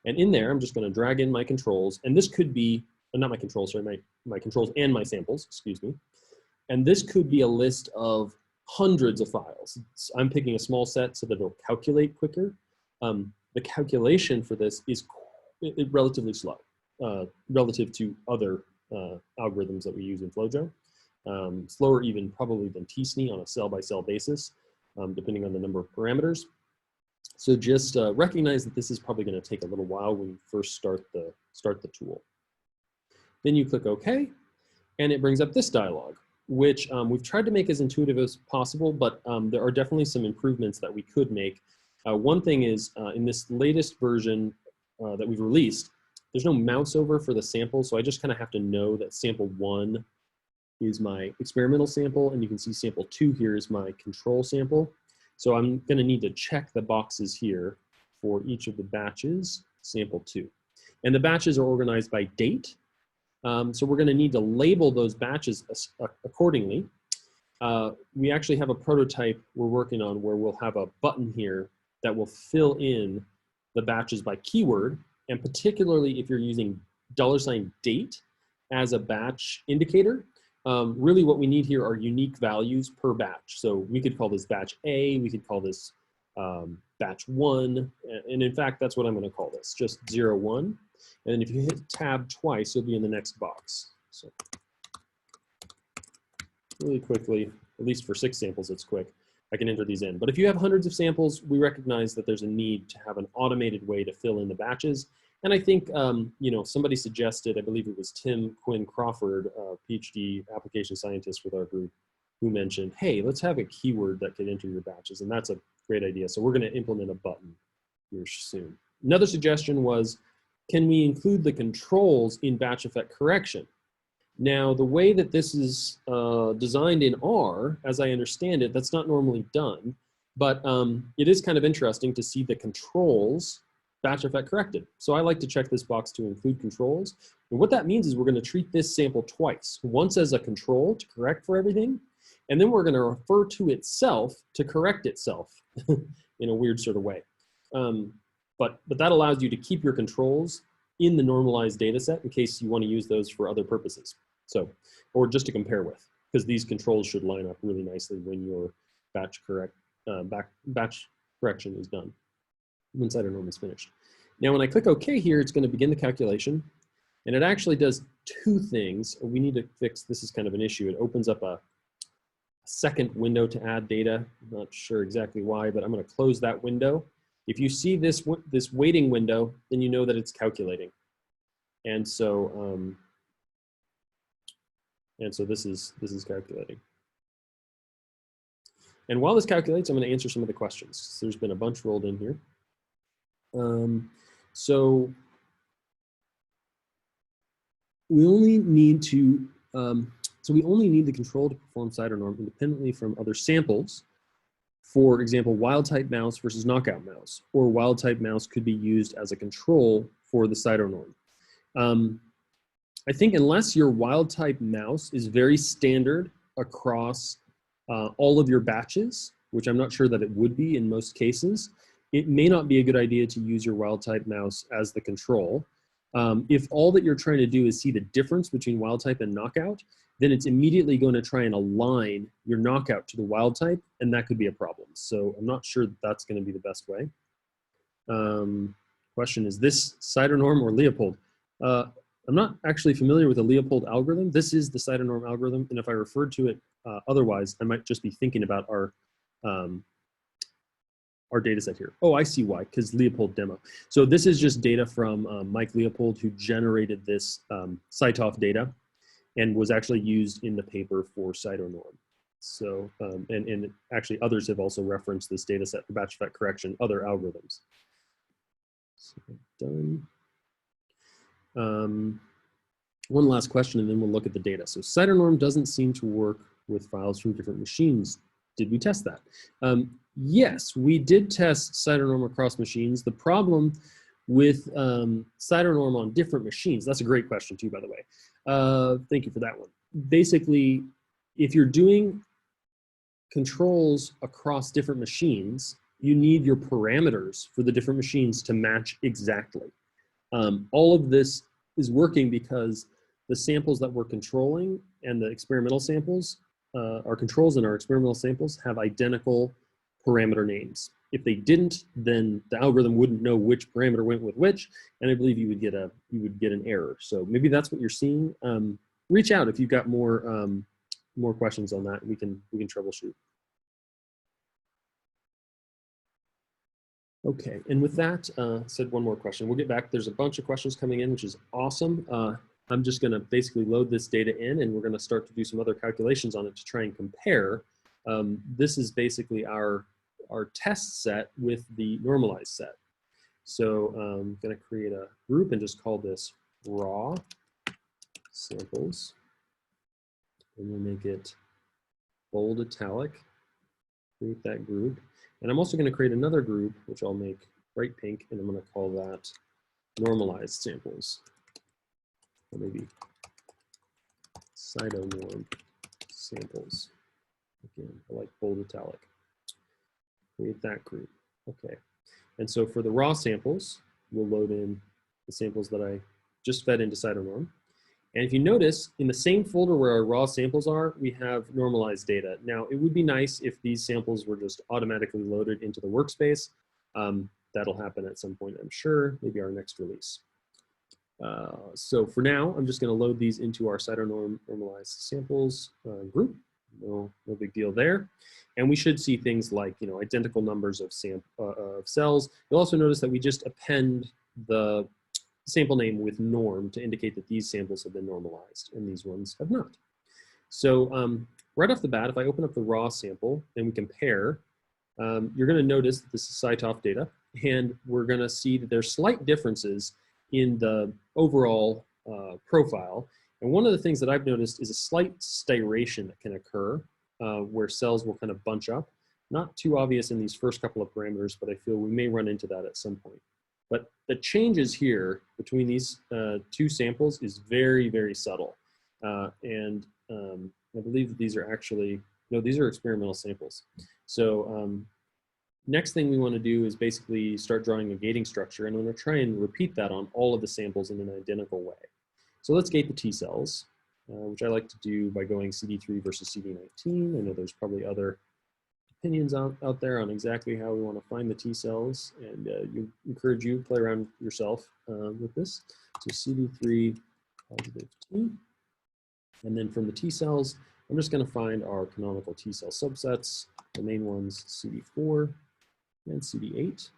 And in there, I'm just going to drag in my controls. And this could be, not my controls, sorry, my controls and my samples, excuse me. And this could be a list of hundreds of files. I'm picking a small set so that it'll calculate quicker. The calculation for this is relatively slow relative to other algorithms that we use in FlowJo. Slower even probably than tsne on a cell-by-cell basis, depending on the number of parameters. So just recognize that this is probably going to take a little while when you first start the tool. Then you click OK, and it brings up this dialog, which we've tried to make as intuitive as possible, but there are definitely some improvements that we could make. One thing is in this latest version that we've released, there's no mouse over for the sample, so I just kind of have to know that sample 1 is my experimental sample, and you can see sample 2 here is my control sample. So I'm going to need to check the boxes here for each of the batches, sample 2. And the batches are organized by date. So we're going to need to label those batches accordingly. We actually have a prototype we're working on where we'll have a button here that will fill in the batches by keyword. And particularly if you're using $date as a batch indicator, really what we need here are unique values per batch. So we could call this batch A, we could call this batch 1. And in fact, that's what I'm going to call this, just 0, 1. And then if you hit tab twice, you'll be in the next box. So really quickly, at least for 6 samples, it's quick. I can enter these in. But if you have hundreds of samples, we recognize that there's a need to have an automated way to fill in the batches. And I think, you know, somebody suggested, I believe it was Tim Quinn Crawford, PhD application scientist with our group, who mentioned, hey, let's have a keyword that can enter your batches. And that's a great idea. So we're going to implement a button here soon. Another suggestion was, can we include the controls in batch effect correction? Now, the way that this is designed in R, as I understand it, that's not normally done, but it is kind of interesting to see the controls batch effect corrected. So I like to check this box to include controls. And what that means is we're going to treat this sample twice, once as a control to correct for everything, and then we're going to refer to itself to correct itself in a weird sort of way. But that allows you to keep your controls in the normalized data set in case you want to use those for other purposes. So, or just to compare with, because these controls should line up really nicely when your batch correction is done, when CytoNorm is finished. Now, when I click OK here, it's going to begin the calculation, and it actually does two things. We need to fix, this is kind of an issue. It opens up a second window to add data. I'm not sure exactly why, but I'm going to close that window. If you see this waiting window, then you know that it's calculating. And so this is calculating. And while this calculates, I'm going to answer some of the questions. There's been a bunch rolled in here. So we only need to we only need the control to perform CytoNorm independently from other samples. For example, wild-type mouse versus knockout mouse, or wild-type mouse could be used as a control for the CytoNorm. I think unless your wild-type mouse is very standard across all of your batches, which I'm not sure that it would be in most cases, it may not be a good idea to use your wild-type mouse as the control. If all that you're trying to do is see the difference between wild-type and knockout, then it's immediately going to try and align your knockout to the wild type, and that could be a problem. So I'm not sure that's going to be the best way. Question, is this CytoNorm or Leopold? I'm not actually familiar with the Leopold algorithm. This is the CytoNorm algorithm, and if I referred to it otherwise, I might just be thinking about our data set here. Oh, I see why, because Leopold demo. So this is just data from Mike Leopold, who generated this CyTOF data and was actually used in the paper for CytoNorm. So, and actually others have also referenced this data set for batch effect correction, other algorithms. So done. One last question, and then we'll look at the data. So CytoNorm doesn't seem to work with files from different machines. Did we test that? Yes, we did test CytoNorm across machines. The problem with CytoNorm on different machines, that's a great question too, by the way. Thank you for that one. Basically, if you're doing controls across different machines, you need your parameters for the different machines to match exactly. All of this is working because the samples that we're controlling and the experimental samples, our controls and our experimental samples have identical parameter names. If they didn't, then the algorithm wouldn't know which parameter went with which, and I believe you would get an error. So maybe that's what you're seeing. Reach out if you've got more more questions on that. We can troubleshoot. Okay, and with that, said one more question. We'll get back. There's a bunch of questions coming in, which is awesome. I'm just going to basically load this data in, and we're going to start to do some other calculations on it to try and compare. This is basically our test set with the normalized set. So I'm going to create a group and just call this raw samples. And we'll make it bold italic, create that group. And I'm also going to create another group, which I'll make bright pink, and I'm going to call that normalized samples. Or maybe CytoNorm samples. Again, I like bold italic. Create that group. Okay. And so for the raw samples, we'll load in the samples that I just fed into CytoNorm. And if you notice, in the same folder where our raw samples are, we have normalized data. Now, it would be nice if these samples were just automatically loaded into the workspace. That'll happen at some point, I'm sure, maybe our next release. So for now, I'm just going to load these into our CytoNorm normalized samples group. No big deal there. And we should see things like, identical numbers of cells. You'll also notice that we just append the sample name with norm to indicate that these samples have been normalized and these ones have not. So right off the bat, if I open up the raw sample and we compare, you're going to notice that this is CyTOF data, and we're going to see that there's slight differences in the overall profile. And one of the things that I've noticed is a slight styration that can occur where cells will kind of bunch up. Not too obvious in these first couple of parameters, but I feel we may run into that at some point. But the changes here between these two samples is very, very subtle. I believe that these are actually, no, these are experimental samples. So next thing we want to do is basically start drawing a gating structure, and I'm going to try and repeat that on all of the samples in an identical way. So let's gate the T cells, which I like to do by going CD3 versus CD19. I know there's probably other opinions out there on exactly how we want to find the T cells, and encourage you to play around yourself with this. So CD3 positive T, and then from the T cells, I'm just going to find our canonical T cell subsets, the main ones CD4 and CD8.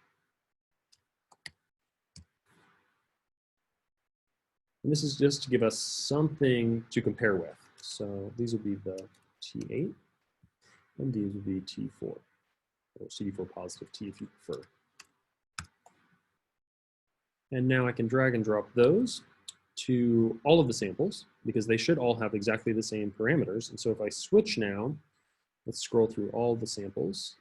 And this is just to give us something to compare with. So these would be the T8, and these would be T4, or CD4 positive T if you prefer. And now I can drag and drop those to all of the samples, because they should all have exactly the same parameters. And so if I switch now, let's scroll through all the samples.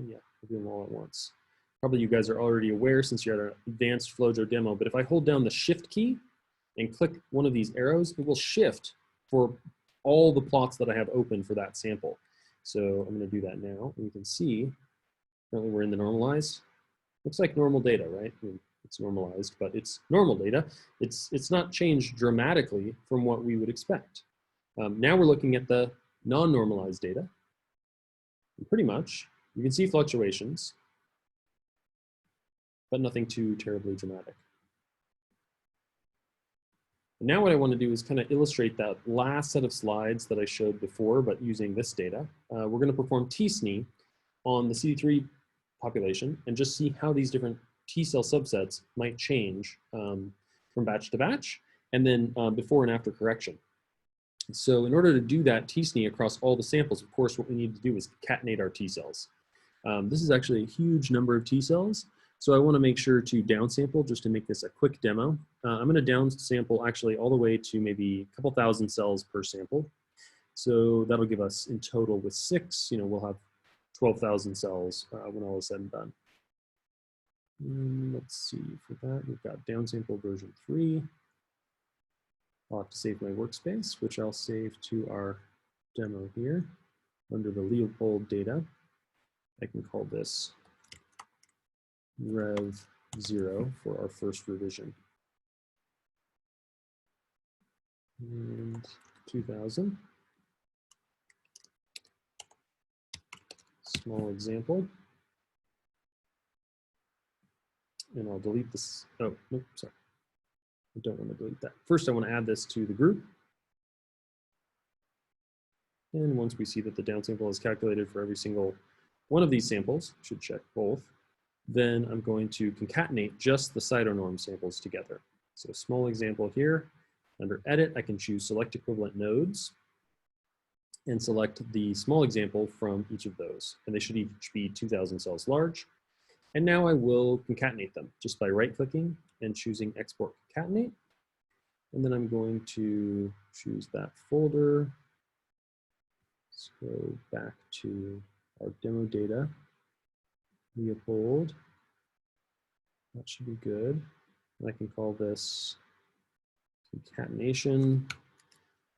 Yeah, we'll do them all at once. Probably you guys are already aware since you're at an advanced FlowJo demo, but if I hold down the Shift key and click one of these arrows, it will shift for all the plots that I have open for that sample. So I'm going to do that now, and you can see, currently we're in the normalize. Looks like normal data, right? I mean, it's normalized, but it's normal data. It's not changed dramatically from what we would expect. Now we're looking at the non-normalized data. And pretty much, you can see fluctuations, but nothing too terribly dramatic. And now what I want to do is kind of illustrate that last set of slides that I showed before, but using this data. We're going to perform t-SNE on the CD3 population and just see how these different T cell subsets might change from batch to batch, and then before and after correction. So in order to do that t-SNE across all the samples, of course, what we need to do is concatenate our T cells. This is actually a huge number of T cells, so I want to make sure to downsample just to make this a quick demo. I'm going to downsample actually all the way to maybe a couple thousand cells per sample. So that'll give us in total with 6, we'll have 12,000 cells when all is said and done. Let's see, for that, we've got downsample version 3. I'll have to save my workspace, which I'll save to our demo here under the Leopold data. I can call this Rev 0 for our first revision. And 2000. Small example. And I'll delete this. Oh, nope, sorry. I don't want to delete that. First, I want to add this to the group. And once we see that the downsample is calculated for every single one of these samples, should check both, then I'm going to concatenate just the CytoNorm samples together. So small example here. Under Edit, I can choose Select Equivalent Nodes and select the small example from each of those. And they should each be 2,000 cells large. And now I will concatenate them just by right-clicking and choosing Export Concatenate. And then I'm going to choose that folder. Let's go back to our demo data. Leopold. That should be good. And I can call this concatenation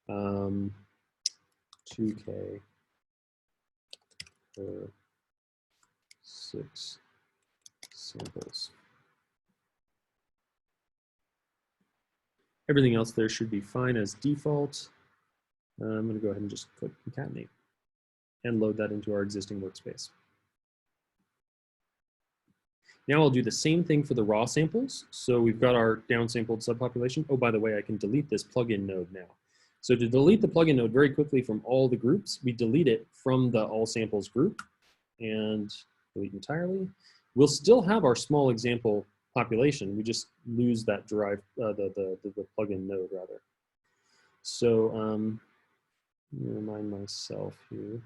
2K for 6 samples. Everything else there should be fine as default. I'm going to go ahead and just click concatenate and load that into our existing workspace. Now I'll do the same thing for the raw samples. So we've got our downsampled subpopulation. Oh, by the way, I can delete this plugin node now. So to delete the plugin node very quickly from all the groups, we delete it from the all samples group and delete entirely. We'll still have our small example population. We just lose that derived, the plugin node rather. So let me remind myself here.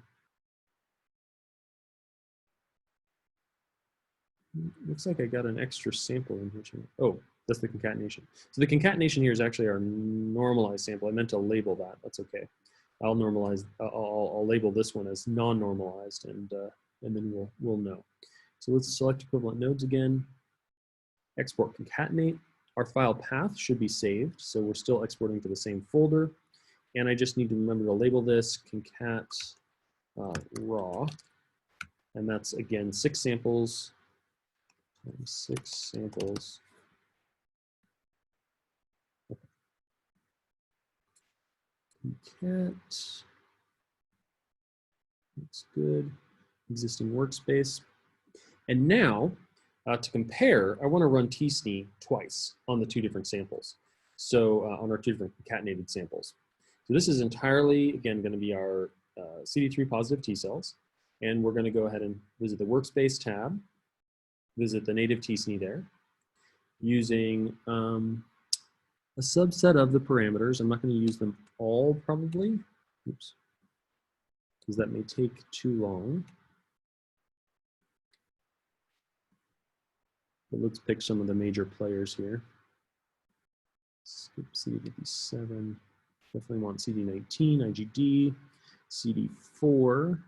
Looks like I got an extra sample in here. Oh, that's the concatenation. So the concatenation here is actually our normalized sample. I meant to label that. That's okay. I'll normalize. I'll label this one as non-normalized, and then we'll know. So let's select equivalent nodes again, export concatenate. Our file path should be saved, so we're still exporting to the same folder. And I just need to remember to label this concat raw. And that's, again, 6 samples, 6 samples. Concat, that's good. Existing workspace. And now, to compare, I want to run tsne twice on the 2 different samples. So on our 2 different concatenated samples. So this is entirely, again, going to be our CD3 positive T cells. And we're going to go ahead and visit the workspace tab, visit the native tsne there, using a subset of the parameters. I'm not going to use them all probably, oops, because that may take too long. But let's pick some of the major players here. Skip CD57, definitely want CD19, IgD, CD4.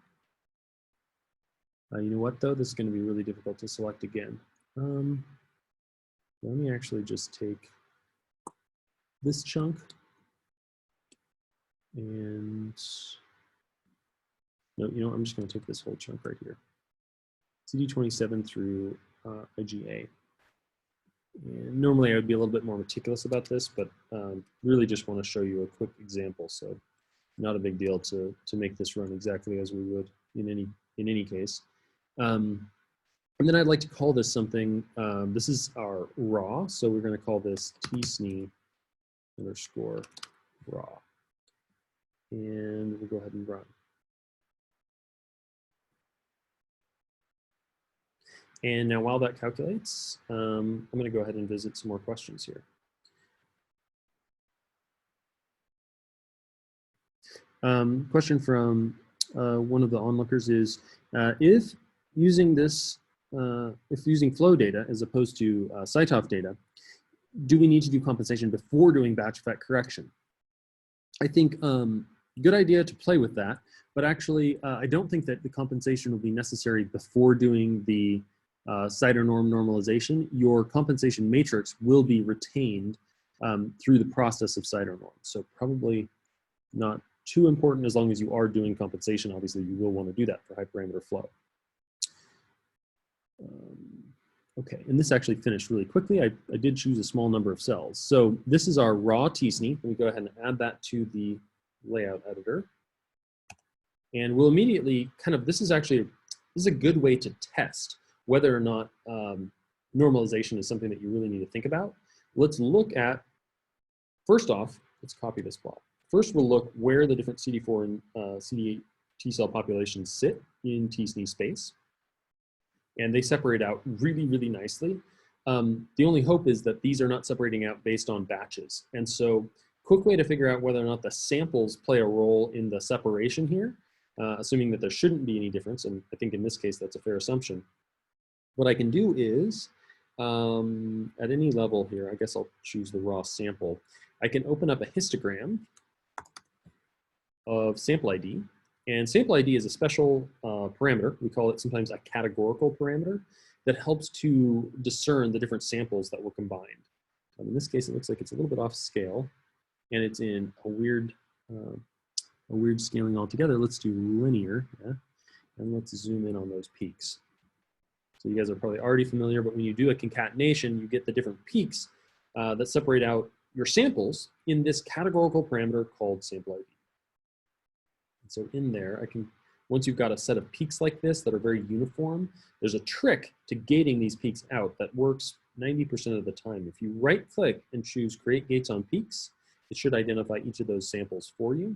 You know what though, this is going to be really difficult to select again. Let me actually just take this chunk and, no, you know, I'm just going to take this whole chunk right here. CD27 through IgA. And normally I would be a little bit more meticulous about this, but really just want to show you a quick example. So not a big deal to make this run exactly as we would in any case. And then I'd like to call this something, this is our raw, so we're going to call this tsne underscore raw. And we'll go ahead and run. And now while that calculates, I'm going to go ahead and visit some more questions here. Question from one of the onlookers is, if using flow data as opposed to CyTOF data, do we need to do compensation before doing batch effect correction? I think good idea to play with that, but actually I don't think that the compensation will be necessary before doing the CytoNorm normalization. Your compensation matrix will be retained through the process of CytoNorm. So probably not too important as long as you are doing compensation. Obviously, you will want to do that for high parameter flow. Okay, and this actually finished really quickly. I did choose a small number of cells. So this is our raw tsne. Let me go ahead and add that to the layout editor. And we'll immediately this is a good way to test whether or not normalization is something that you really need to think about. Let's look at, first off, let's copy this plot. First, we'll look where the different CD4 and CD8 T cell populations sit in tsne space. And they separate out really, really nicely. The only hope is that these are not separating out based on batches. And so, quick way to figure out whether or not the samples play a role in the separation here, assuming that there shouldn't be any difference, and I think in this case that's a fair assumption. What I can do is, at any level here, I guess I'll choose the raw sample. I can open up a histogram of sample ID. And sample ID is a special parameter. We call it sometimes a categorical parameter that helps to discern the different samples that were combined. In this case, it looks like it's a little bit off scale, and it's in a weird scaling altogether. Let's do linear, yeah? And let's zoom in on those peaks. So you guys are probably already familiar, but when you do a concatenation, you get the different peaks that separate out your samples in this categorical parameter called sample ID. So in there, once you've got a set of peaks like this that are very uniform, there's a trick to gating these peaks out that works 90% of the time. If you right click and choose create gates on peaks, it should identify each of those samples for you.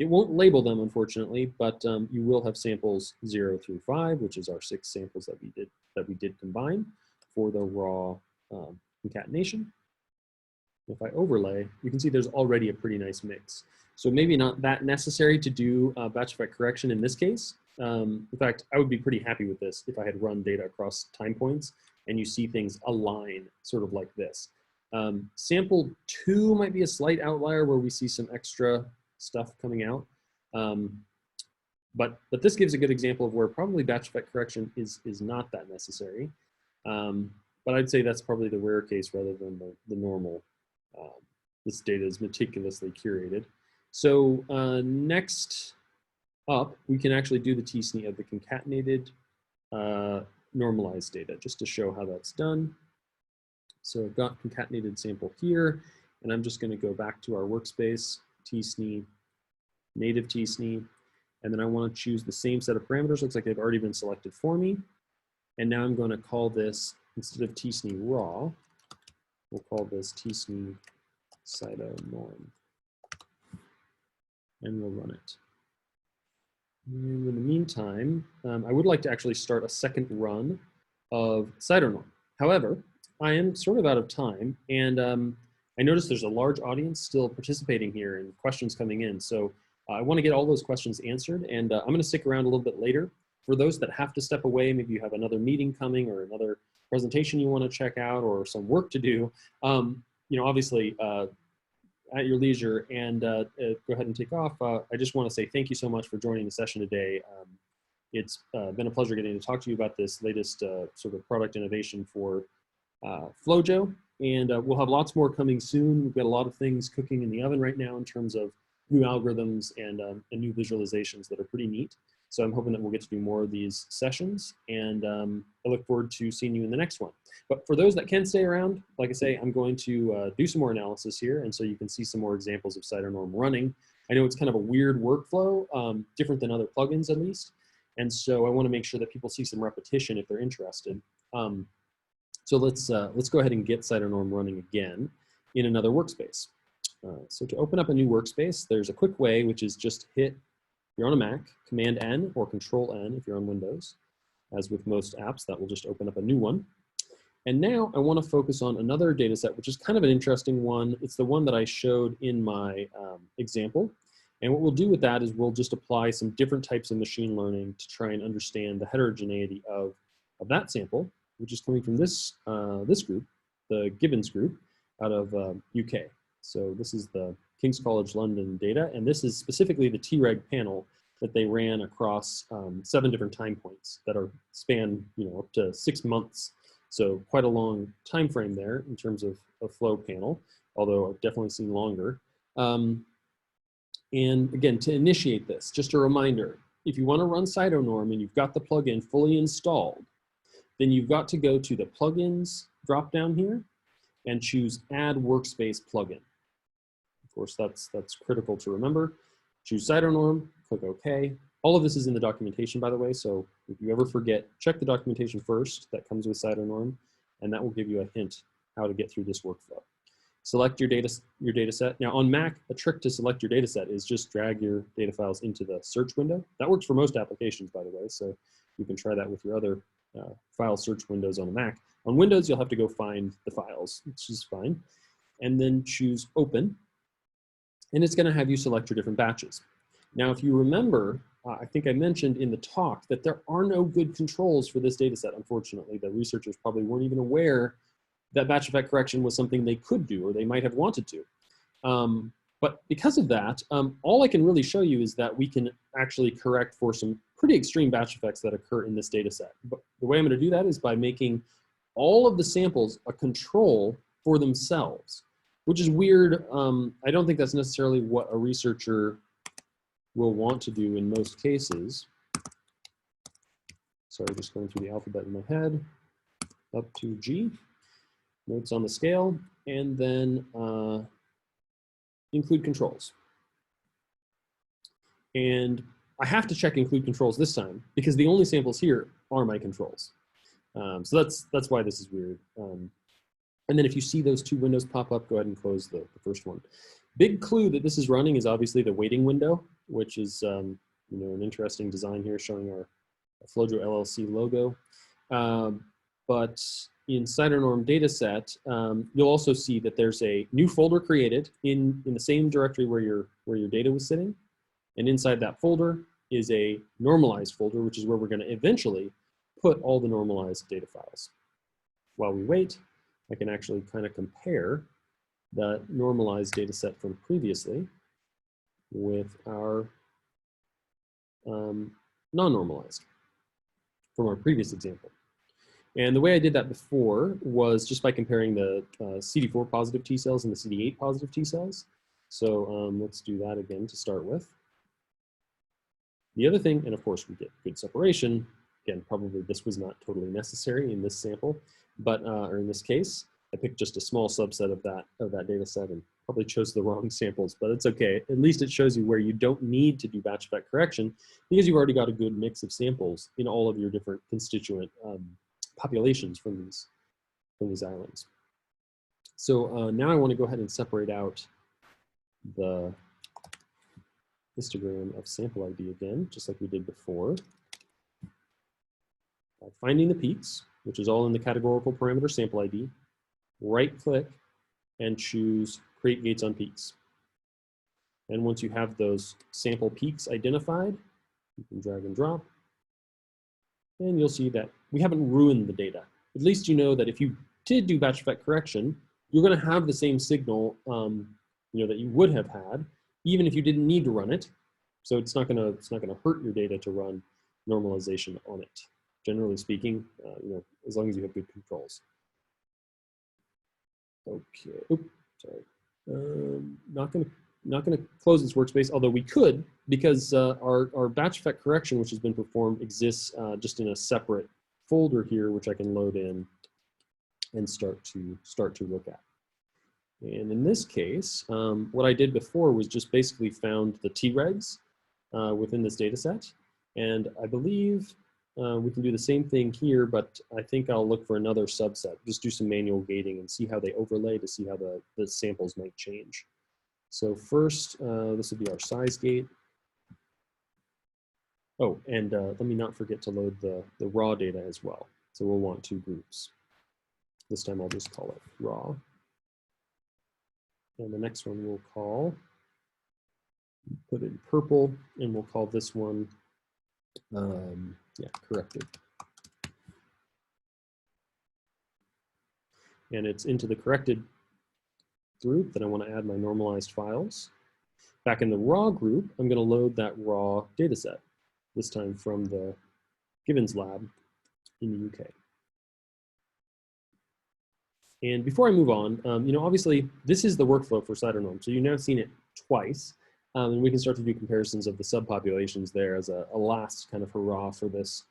It won't label them, unfortunately, but you will have samples 0 through 5, which is our 6 samples that we did combine for the raw concatenation. If I overlay, you can see there's already a pretty nice mix. So maybe not that necessary to do batch effect correction in this case. In fact, I would be pretty happy with this if I had run data across time points and you see things align sort of like this. Sample 2 might be a slight outlier where we see some extra stuff coming out. But this gives a good example of where probably batch effect correction is not that necessary. But I'd say that's probably the rare case rather than the normal. This data is meticulously curated. So next up, we can actually do the t-SNE of the concatenated normalized data, just to show how that's done. So I've got concatenated sample here, and I'm just going to go back to our workspace, t-SNE, native t-SNE, and then I want to choose the same set of parameters. Looks like they've already been selected for me. And now I'm going to call this, instead of t-SNE raw, we'll call this t-SNE CytoNorm, and we'll run it. And in the meantime, I would like to actually start a second run of CytoNorm. However, I am sort of out of time, and I noticed there's a large audience still participating here and questions coming in. So I want to get all those questions answered, and I'm going to stick around a little bit later. For those that have to step away, maybe you have another meeting coming or another presentation you want to check out or some work to do, you know, obviously at your leisure, and go ahead and take off. I just want to say thank you so much for joining the session today. It's been a pleasure getting to talk to you about this latest sort of product innovation for FlowJo, and we'll have lots more coming soon. We've got a lot of things cooking in the oven right now in terms of new algorithms and new visualizations that are pretty neat. So I'm hoping that we'll get to do more of these sessions, and I look forward to seeing you in the next one. But for those that can stay around, like I say, I'm going to do some more analysis here, and so you can see some more examples of CytoNorm running. I know it's kind of a weird workflow, different than other plugins at least, and so I want to make sure that people see some repetition if they're interested. So let's go ahead and get CytoNorm running again in another workspace. So to open up a new workspace, there's a quick way, which is just hit, if you're on a Mac, Command N or Control N if you're on Windows. As with most apps, that will just open up a new one. And now I want to focus on another data set, which is kind of an interesting one. It's the one that I showed in my example. And what we'll do with that is we'll just apply some different types of machine learning to try and understand the heterogeneity of that sample, which is coming from this, this group, the Gibbons group out of UK. So this is the King's College London data, and this is specifically the Treg panel that they ran across 7 different time points that are span, you know, up to 6 months. So quite a long time frame there in terms of a flow panel, although I've definitely seen longer. And again, to initiate this, just a reminder, if you want to run CytoNorm and you've got the plugin fully installed, then you've got to go to the plugins drop down here and choose Add Workspace Plugin. Of course, that's critical to remember. Choose CytoNorm, click OK. All of this is in the documentation, by the way, so if you ever forget, check the documentation first that comes with CytoNorm, and that will give you a hint how to get through this workflow. Select your data set. Now on Mac, a trick to select your data set is just drag your data files into the search window. That works for most applications, by the way, so you can try that with your other file search windows on the Mac. On Windows, you'll have to go find the files, which is fine, and then choose Open, and it's going to have you select your different batches. Now, if you remember, I think I mentioned in the talk that there are no good controls for this data set, unfortunately. The researchers probably weren't even aware that batch effect correction was something they could do, or they might have wanted to. But because of that, all I can really show you is that we can actually correct for some pretty extreme batch effects that occur in this data set. But the way I'm going to do that is by making all of the samples a control for themselves, which is weird. I don't think that's necessarily what a researcher will want to do in most cases. Sorry, just going through the alphabet in my head. Up to G, notes on the scale, and then include controls. And I have to check include controls this time because the only samples here are my controls. So that's why this is weird. And then if you see those 2 windows pop up, go ahead and close the first one. Big clue that this is running is obviously the waiting window, which is you know, an interesting design here showing our FlowJo LLC logo. But in CytoNorm dataset, you'll also see that there's a new folder created in the same directory where your data was sitting. And inside that folder is a normalized folder, which is where we're going to eventually put all the normalized data files. While we wait, I can actually kind of compare the normalized data set from previously with our non-normalized from our previous example. And the way I did that before was just by comparing the CD4 positive T cells and the CD8 positive T cells. So let's do that again to start with. The other thing, and of course we get good separation. Again, probably this was not totally necessary in this sample, but or in this case, I picked just a small subset of that data set and probably chose the wrong samples, but it's okay. At least it shows you where you don't need to do batch effect correction because you've already got a good mix of samples in all of your different constituent populations from these islands. So now I want to go ahead and separate out the histogram of sample ID again, just like we did before. By finding the peaks, which is all in the categorical parameter sample ID, right-click and choose Create Gates on Peaks. And once you have those sample peaks identified, you can drag and drop, and you'll see that we haven't ruined the data. At least you know that if you did do batch effect correction, you're going to have the same signal that you would have had, even if you didn't need to run it. So it's not going to hurt your data to run normalization on it. Generally speaking, as long as you have good controls. Okay. Oops, sorry. Not going to close this workspace, although we could, because our batch effect correction, which has been performed, exists just in a separate folder here, which I can load in and start to look at. And in this case, what I did before was just basically found the T-regs within this data set. And I believe we can do the same thing here, but I think I'll look for another subset, just do some manual gating and see how they overlay to see how the samples might change. So first, this would be our size gate. Oh, and let me not forget to load the raw data as well. So we'll want two groups. This time I'll just call it raw. And the next one we'll call, put it in purple, and we'll call this one, corrected. And it's into the corrected group that I want to add my normalized files. Back in the raw group, I'm going to load that raw data set, this time from the Seays Lab in the UK. And before I move on, obviously this is the workflow for CytoNorm, so you've now seen it twice, and we can start to do comparisons of the subpopulations there as a last kind of hurrah for this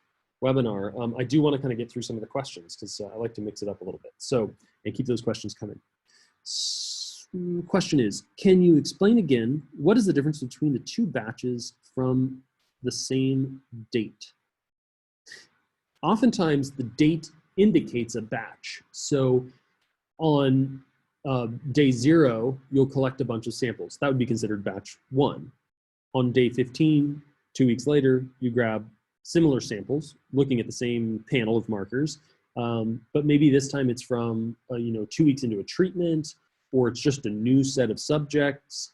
webinar. I do want to kind of get through some of the questions because I like to mix it up a little bit. So, and keep those questions coming. Question is, can you explain again, what is the difference between the two batches from the same date? Oftentimes the date indicates a batch. So on day 0, you'll collect a bunch of samples. That would be considered batch 1. On day 15, 2 weeks later, you grab similar samples, looking at the same panel of markers, but maybe this time it's from 2 weeks into a treatment, or it's just a new set of subjects,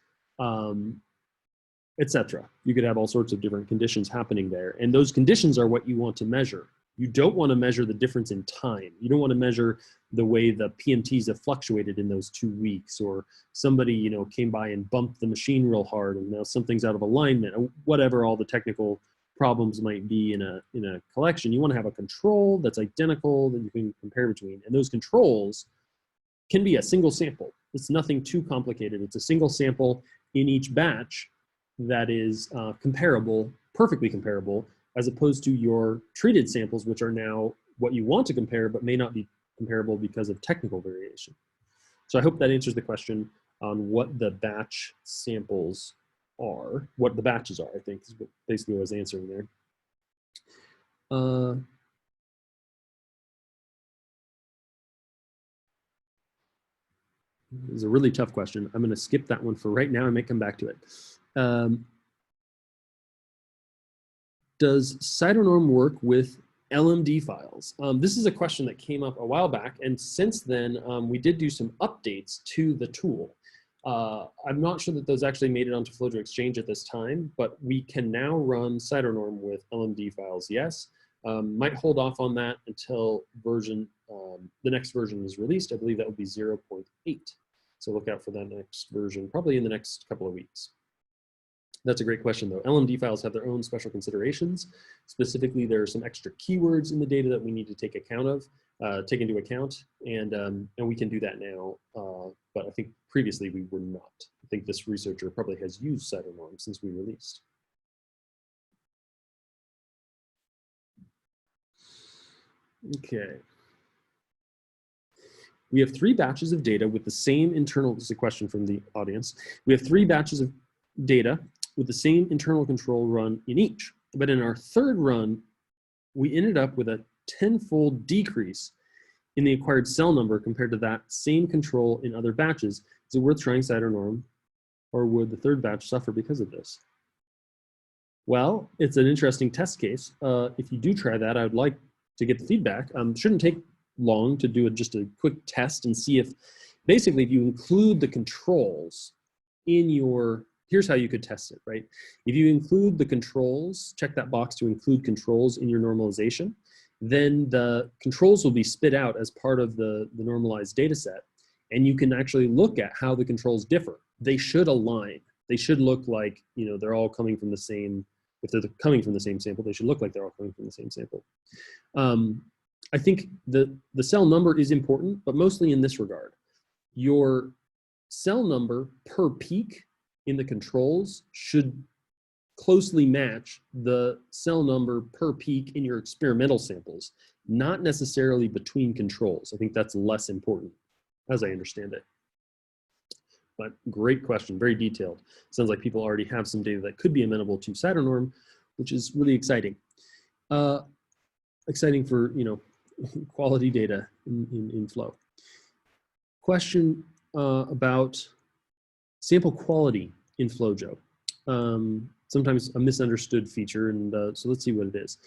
etc. You could have all sorts of different conditions happening there, and those conditions are what you want to measure. You don't want to measure the difference in time. You don't want to measure the way the PMTs have fluctuated in those 2 weeks, or somebody came by and bumped the machine real hard and now something's out of alignment, or whatever all the technical problems might be in a collection. You want to have a control that's identical that you can compare between, and those controls can be a single sample. It's nothing too complicated. It's a single sample in each batch that is comparable, perfectly comparable, as opposed to your treated samples, which are now what you want to compare, but may not be comparable because of technical variation. So I hope that answers the question on what the batch samples are, what the batches are, I think is basically what I was answering there. This is a really tough question. I'm going to skip that one for right now. I may come back to it. Does CytoNorm work with LMD files? This is a question that came up a while back, and since then we did do some updates to the tool. I'm not sure that those actually made it onto FlowJo Exchange at this time, but we can now run CytoNorm with LMD files, yes. Might hold off on that until the next version is released. I believe that would be 0.8. So look out for that next version, probably in the next couple of weeks. That's a great question, though. LMD files have their own special considerations. Specifically, there are some extra keywords in the data that we need to take into account, and we can do that now. But I think previously we were not. I think this researcher probably has used CytoNorm since we released. Okay. We have 3 batches of data with the same internal, this is a question from the audience. We have 3 batches of data with the same internal control run in each. But in our 3rd run, we ended up with a 10-fold decrease in the acquired cell number compared to that same control in other batches. Is it worth trying CytoNorm, or would the 3rd batch suffer because of this? Well, it's an interesting test case. If you do try that, I would like to get the feedback. Shouldn't take long to do just a quick test and see if, basically, if you include the controls in your, here's how you could test it, right? If you include the controls, check that box to include controls in your normalization, then the controls will be spit out as part of the normalized data set, and you can actually look at how the controls differ. They should align. They should look like, you know, they're all coming from the same, if they're coming from the same sample, they should look like they're all coming from the same sample. I think the cell number is important, but mostly in this regard. Your cell number per peak in the controls should closely match the cell number per peak in your experimental samples, not necessarily between controls. I think that's less important, as I understand it. But great question, very detailed. Sounds like people already have some data that could be amenable to CytoNorm, which is really exciting. Exciting for, you know, quality data in Flow. Question about sample quality in FlowJo. Sometimes a misunderstood feature, and so let's see what it is.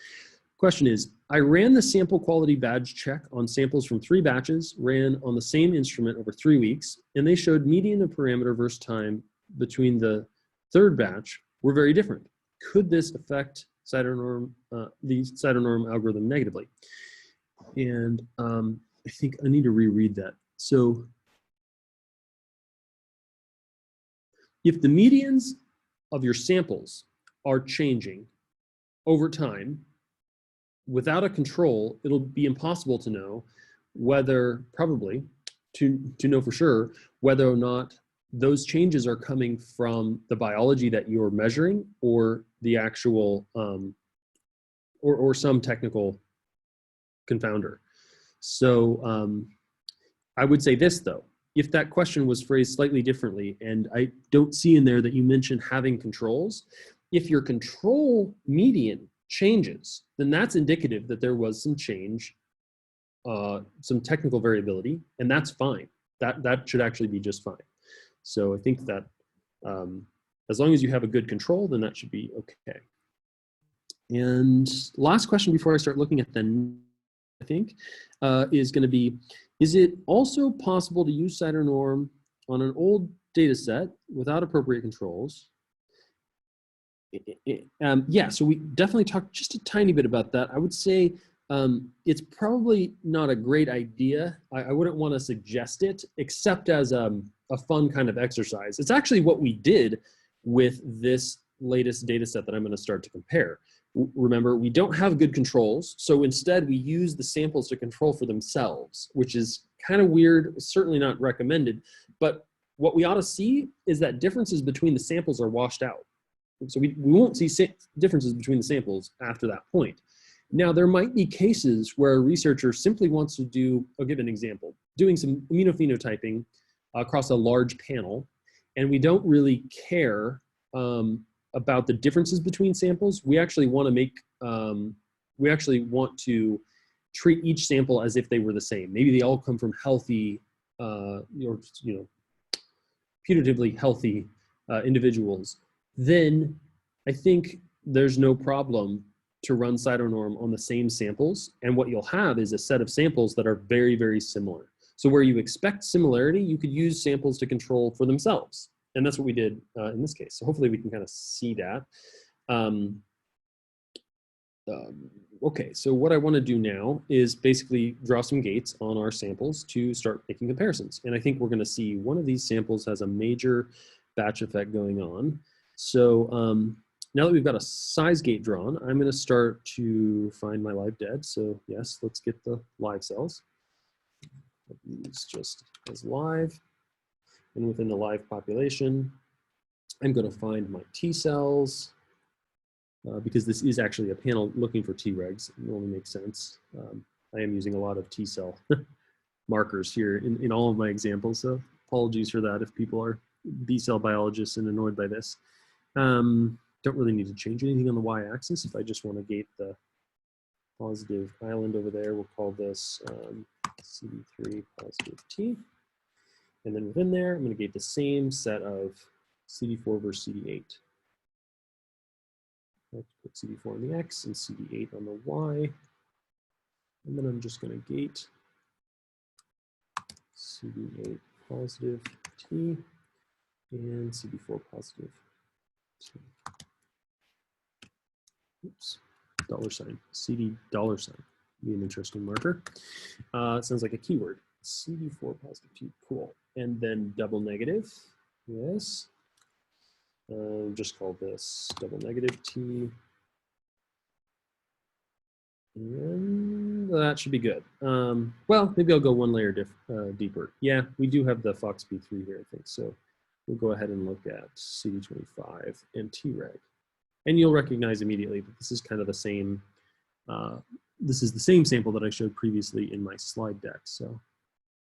Question is, I ran the sample quality badge check on samples from 3 batches, ran on the same instrument over 3 weeks, and they showed median of parameter versus time between the 3rd batch were very different. Could this affect CytoNorm, the CytoNorm algorithm negatively? And I think I need to reread that. So if the medians of your samples are changing over time, without a control, it'll be impossible to know whether, probably, to know for sure, whether or not those changes are coming from the biology that you're measuring or the actual, or some technical confounder. So I would say this, though. If that question was phrased slightly differently, and I don't see in there that you mentioned having controls, if your control median changes, then that's indicative that there was some change, some technical variability, and that's fine. That should actually be just fine. So I think that as long as you have a good control, then that should be okay. And last question before I start looking at them, I think, is going to be, is it also possible to use CytoNorm on an old data set without appropriate controls? Yeah, so we definitely talked just a tiny bit about that. I would say it's probably not a great idea. I wouldn't want to suggest it, except as a fun kind of exercise. It's actually what we did with this latest data set that I'm going to start to compare. Remember, we don't have good controls, so instead we use the samples to control for themselves, which is kind of weird, certainly not recommended, but what we ought to see is that differences between the samples are washed out. So we won't see differences between the samples after that point. Now, there might be cases where a researcher simply wants to do, I'll give an example, doing some immunophenotyping across a large panel, and we don't really care about the differences between samples. We actually want to make, we actually want to treat each sample as if they were the same. Maybe they all come from healthy, or, you know, putatively healthy individuals. Then I think there's no problem to run CytoNorm on the same samples. And what you'll have is a set of samples that are very, very similar. So where you expect similarity, you could use samples to control for themselves. And that's what we did in this case. So hopefully we can kind of see that. Okay, so what I want to do now is basically draw some gates on our samples to start making comparisons. And I think we're going to see one of these samples has a major batch effect going on. So now that we've got a size gate drawn, I'm going to start to find my live dead. So yes, let's get the live cells. These just as live. And within the live population, I'm going to find my T cells because this is actually a panel looking for Tregs. It only makes sense. I am using a lot of T cell markers here in all of my examples. So apologies for that if people are B cell biologists and annoyed by this. Don't really need to change anything on the y-axis. If I just want to gate the positive island over there, we'll call this CD3 positive T. And then within there, I'm going to gate the same set of CD4 versus CD8. I'll put CD4 on the X and CD8 on the Y. And then I'm just going to gate CD8 positive T and CD4 positive T. Oops, $, CD $. Be an interesting marker. It sounds like a keyword. CD4 positive T, cool. And then double negative, yes. Just call this double negative T. And that should be good. Well, maybe I'll go one layer deeper. Yeah, we do have the FOXP3 here, I think. So we'll go ahead and look at CD25 and Treg. And you'll recognize immediately that this is kind of the same, this is the same sample that I showed previously in my slide deck. So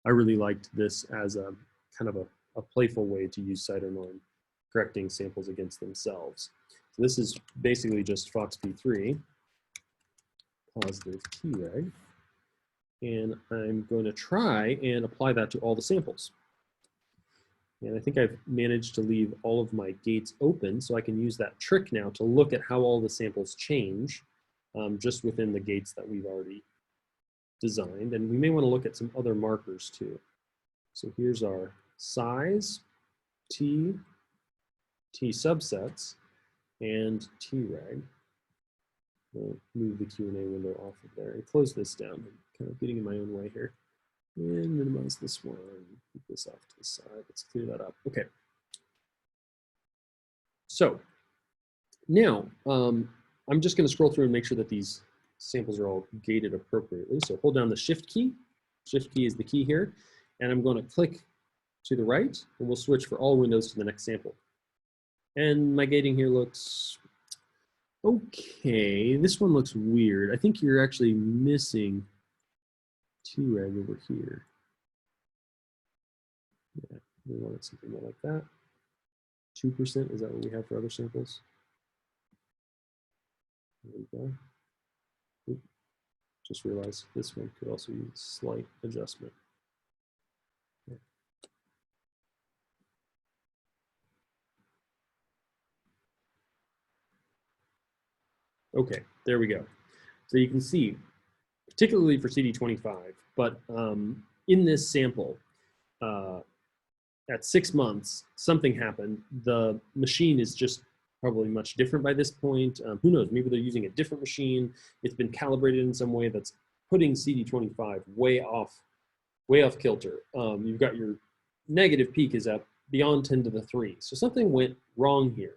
I really liked this as a kind of a playful way to use CytoNorm, correcting samples against themselves. So this is basically just FOXP3, positive Treg, and I'm going to try and apply that to all the samples. And I think I've managed to leave all of my gates open, so I can use that trick now to look at how all the samples change just within the gates that we've already designed. And we may want to look at some other markers too. So here's our size, T subsets, and Treg. We'll move the Q&A window off of there and close this down. I'm kind of getting in my own way here. And minimize this one, keep this off to the side. Let's clear that up. Okay. So now I'm just going to scroll through and make sure that these samples are all gated appropriately. So hold down the Shift key. Shift key is the key here. And I'm going to click to the right, and we'll switch for all windows to the next sample. And my gating here looks okay. This one looks weird. I think you're actually missing Treg over here. Yeah, we wanted something more like that. 2%, is that what we have for other samples? There we go. Oop. Just realized this one could also use slight adjustment. Yeah. Okay, there we go. So you can see, particularly for CD25, but in this sample, at 6 months, something happened. The machine is just probably much different by this point. Who knows, maybe they're using a different machine. It's been calibrated in some way that's putting CD25 way off kilter. You've got your negative peak is up beyond 10 to the 3. So something went wrong here.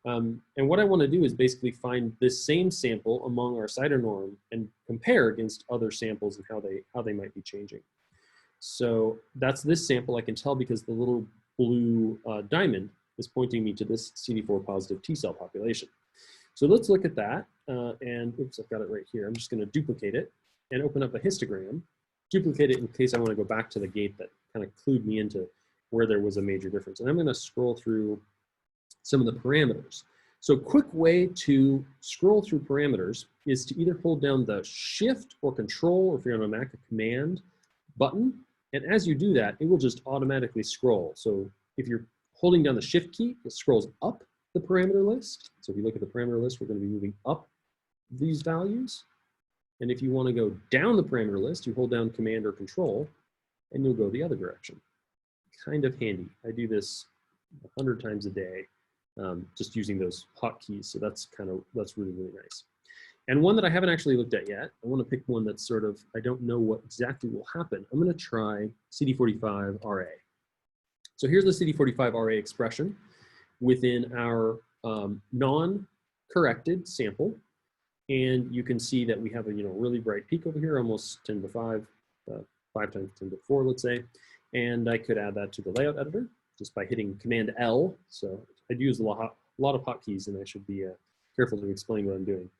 And what I want to do is basically find this same sample among our CytoNorm and compare against other samples and how they might be changing. So that's this sample. I can tell because the little blue diamond is pointing me to this CD4 positive T cell population. So let's look at that. And oops, I've got it right here. I'm just going to duplicate it and open up a histogram, duplicate it in case I want to go back to the gate that kind of clued me into where there was a major difference. And I'm going to scroll through some of the parameters. So a quick way to scroll through parameters is to either hold down the Shift or Control, or if you're on a Mac, a Command button. And as you do that, it will just automatically scroll. So if you're holding down the Shift key, it scrolls up the parameter list. So if you look at the parameter list, we're going to be moving up these values. And if you want to go down the parameter list, you hold down Command or Control, and you'll go the other direction. Kind of handy. I do this 100 times a day, just using those hotkeys. So that's really, really nice. And one that I haven't actually looked at yet, I want to pick one that's sort of, I don't know what exactly will happen. I'm going to try CD45 RA. So here's the CD45 RA expression within our non-corrected sample. And you can see that we have a really bright peak over here, almost 10 to the 5, 5 times 10 to the 4, let's say. And I could add that to the layout editor just by hitting Command L. So I do use a lot of hotkeys, and I should be careful to explain what I'm doing.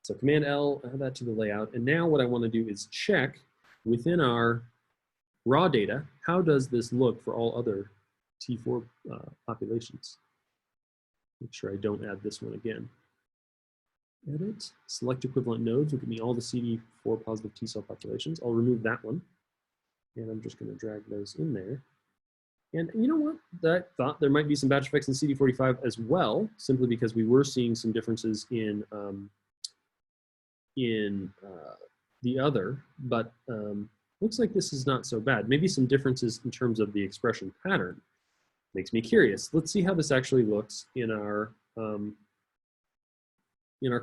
So Command L, add that to the layout. And now what I want to do is check within our raw data, how does this look for all other T4 populations? Make sure I don't add this one again. Edit, select equivalent nodes will give me all the CD4 positive T cell populations. I'll remove that one. And I'm just going to drag those in there. And you know what? I thought there might be some batch effects in CD45 as well, simply because we were seeing some differences in the other, but looks like this is not so bad. Maybe some differences in terms of the expression pattern. Makes me curious. Let's see how this actually looks in our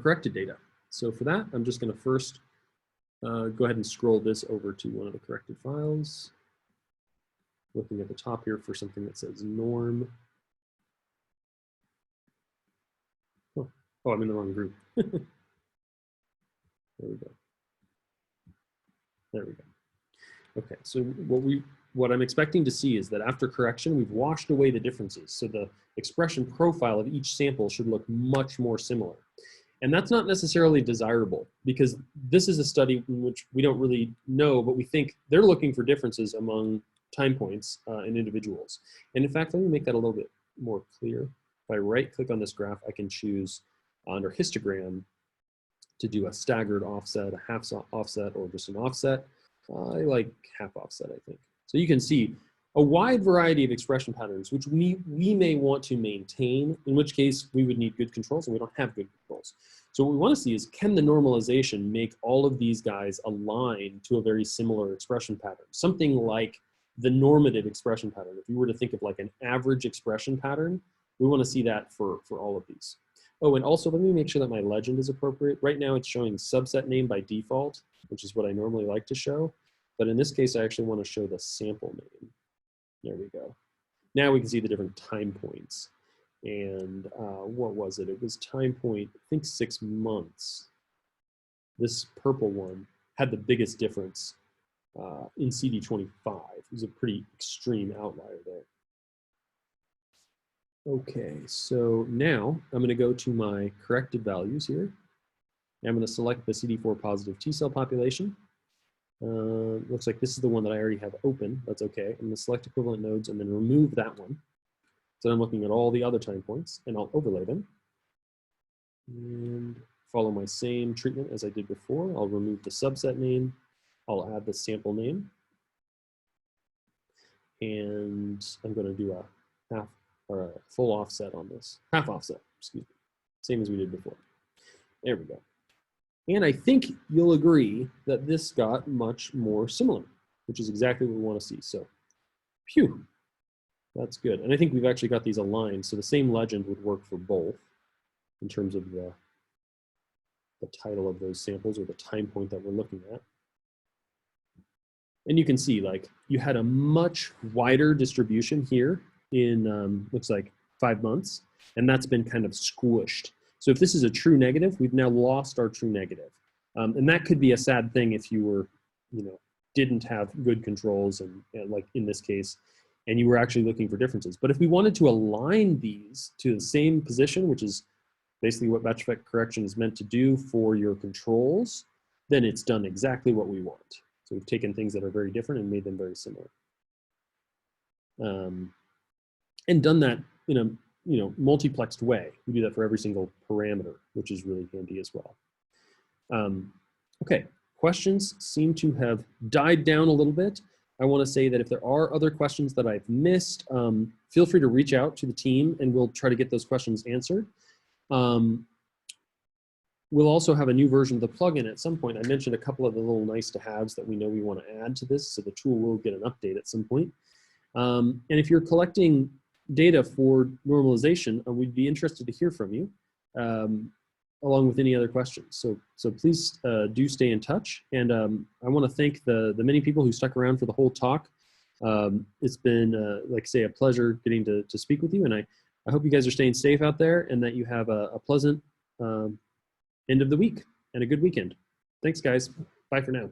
corrected data. So for that, I'm just going to first go ahead and scroll this over to one of the corrected files. Looking at the top here for something that says norm. Oh, I'm in the wrong group. There we go. There we go. Okay, so what I'm expecting to see is that after correction, we've washed away the differences. So the expression profile of each sample should look much more similar. And that's not necessarily desirable, because this is a study in which we don't really know, but we think they're looking for differences among time points in individuals. And in fact, let me make that a little bit more clear. If I right-click on this graph, I can choose under histogram to do a staggered offset, a half offset, or just an offset. I like half offset, I think. So you can see a wide variety of expression patterns, which we may want to maintain, in which case we would need good controls, and we don't have good controls. So what we want to see is, can the normalization make all of these guys align to a very similar expression pattern? Something like the normative expression pattern. If you were to think of like an average expression pattern, we want to see that for all of these. Oh, and also let me make sure that my legend is appropriate. Right now it's showing subset name by default, which is what I normally like to show. But in this case, I actually want to show the sample name. There we go. Now we can see the different time points. And what was it? It was time point, I think 6 months. This purple one had the biggest difference in CD25. It was a pretty extreme outlier there. Okay, so now I'm going to go to my corrected values here. I'm going to select the CD4 positive T cell population. Looks like this is the one that I already have open. That's okay. I'm going to select equivalent nodes and then remove that one. So I'm looking at all the other time points, and I'll overlay them. And follow my same treatment as I did before. I'll remove the subset name. I'll add the sample name. And I'm going to do a half or a full offset on this. Half offset, excuse me. Same as we did before. There we go. And I think you'll agree that this got much more similar, which is exactly what we want to see. So, phew, that's good. And I think we've actually got these aligned, so the same legend would work for both in terms of the title of those samples or the time point that we're looking at. And you can see, like, you had a much wider distribution here in, looks like 5 months, and that's been kind of squished. So if this is a true negative, we've now lost our true negative. And that could be a sad thing if you were, didn't have good controls and like in this case, and you were actually looking for differences. But if we wanted to align these to the same position, which is basically what batch effect correction is meant to do for your controls, then it's done exactly what we want. So we've taken things that are very different and made them very similar. And done that in a multiplexed way. We do that for every single parameter, which is really handy as well. Okay, questions seem to have died down a little bit. I want to say that if there are other questions that I've missed, feel free to reach out to the team and we'll try to get those questions answered. We'll also have a new version of the plugin at some point. I mentioned a couple of the little nice to haves that we know we want to add to this, so the tool will get an update at some point. And if you're collecting data for normalization, we'd be interested to hear from you, along with any other questions. So please do stay in touch. And I want to thank the many people who stuck around for the whole talk. It's been, like I say, a pleasure getting to speak with you. And I I hope you guys are staying safe out there and that you have a pleasant end of the week and a good weekend. Thanks, guys. Bye for now.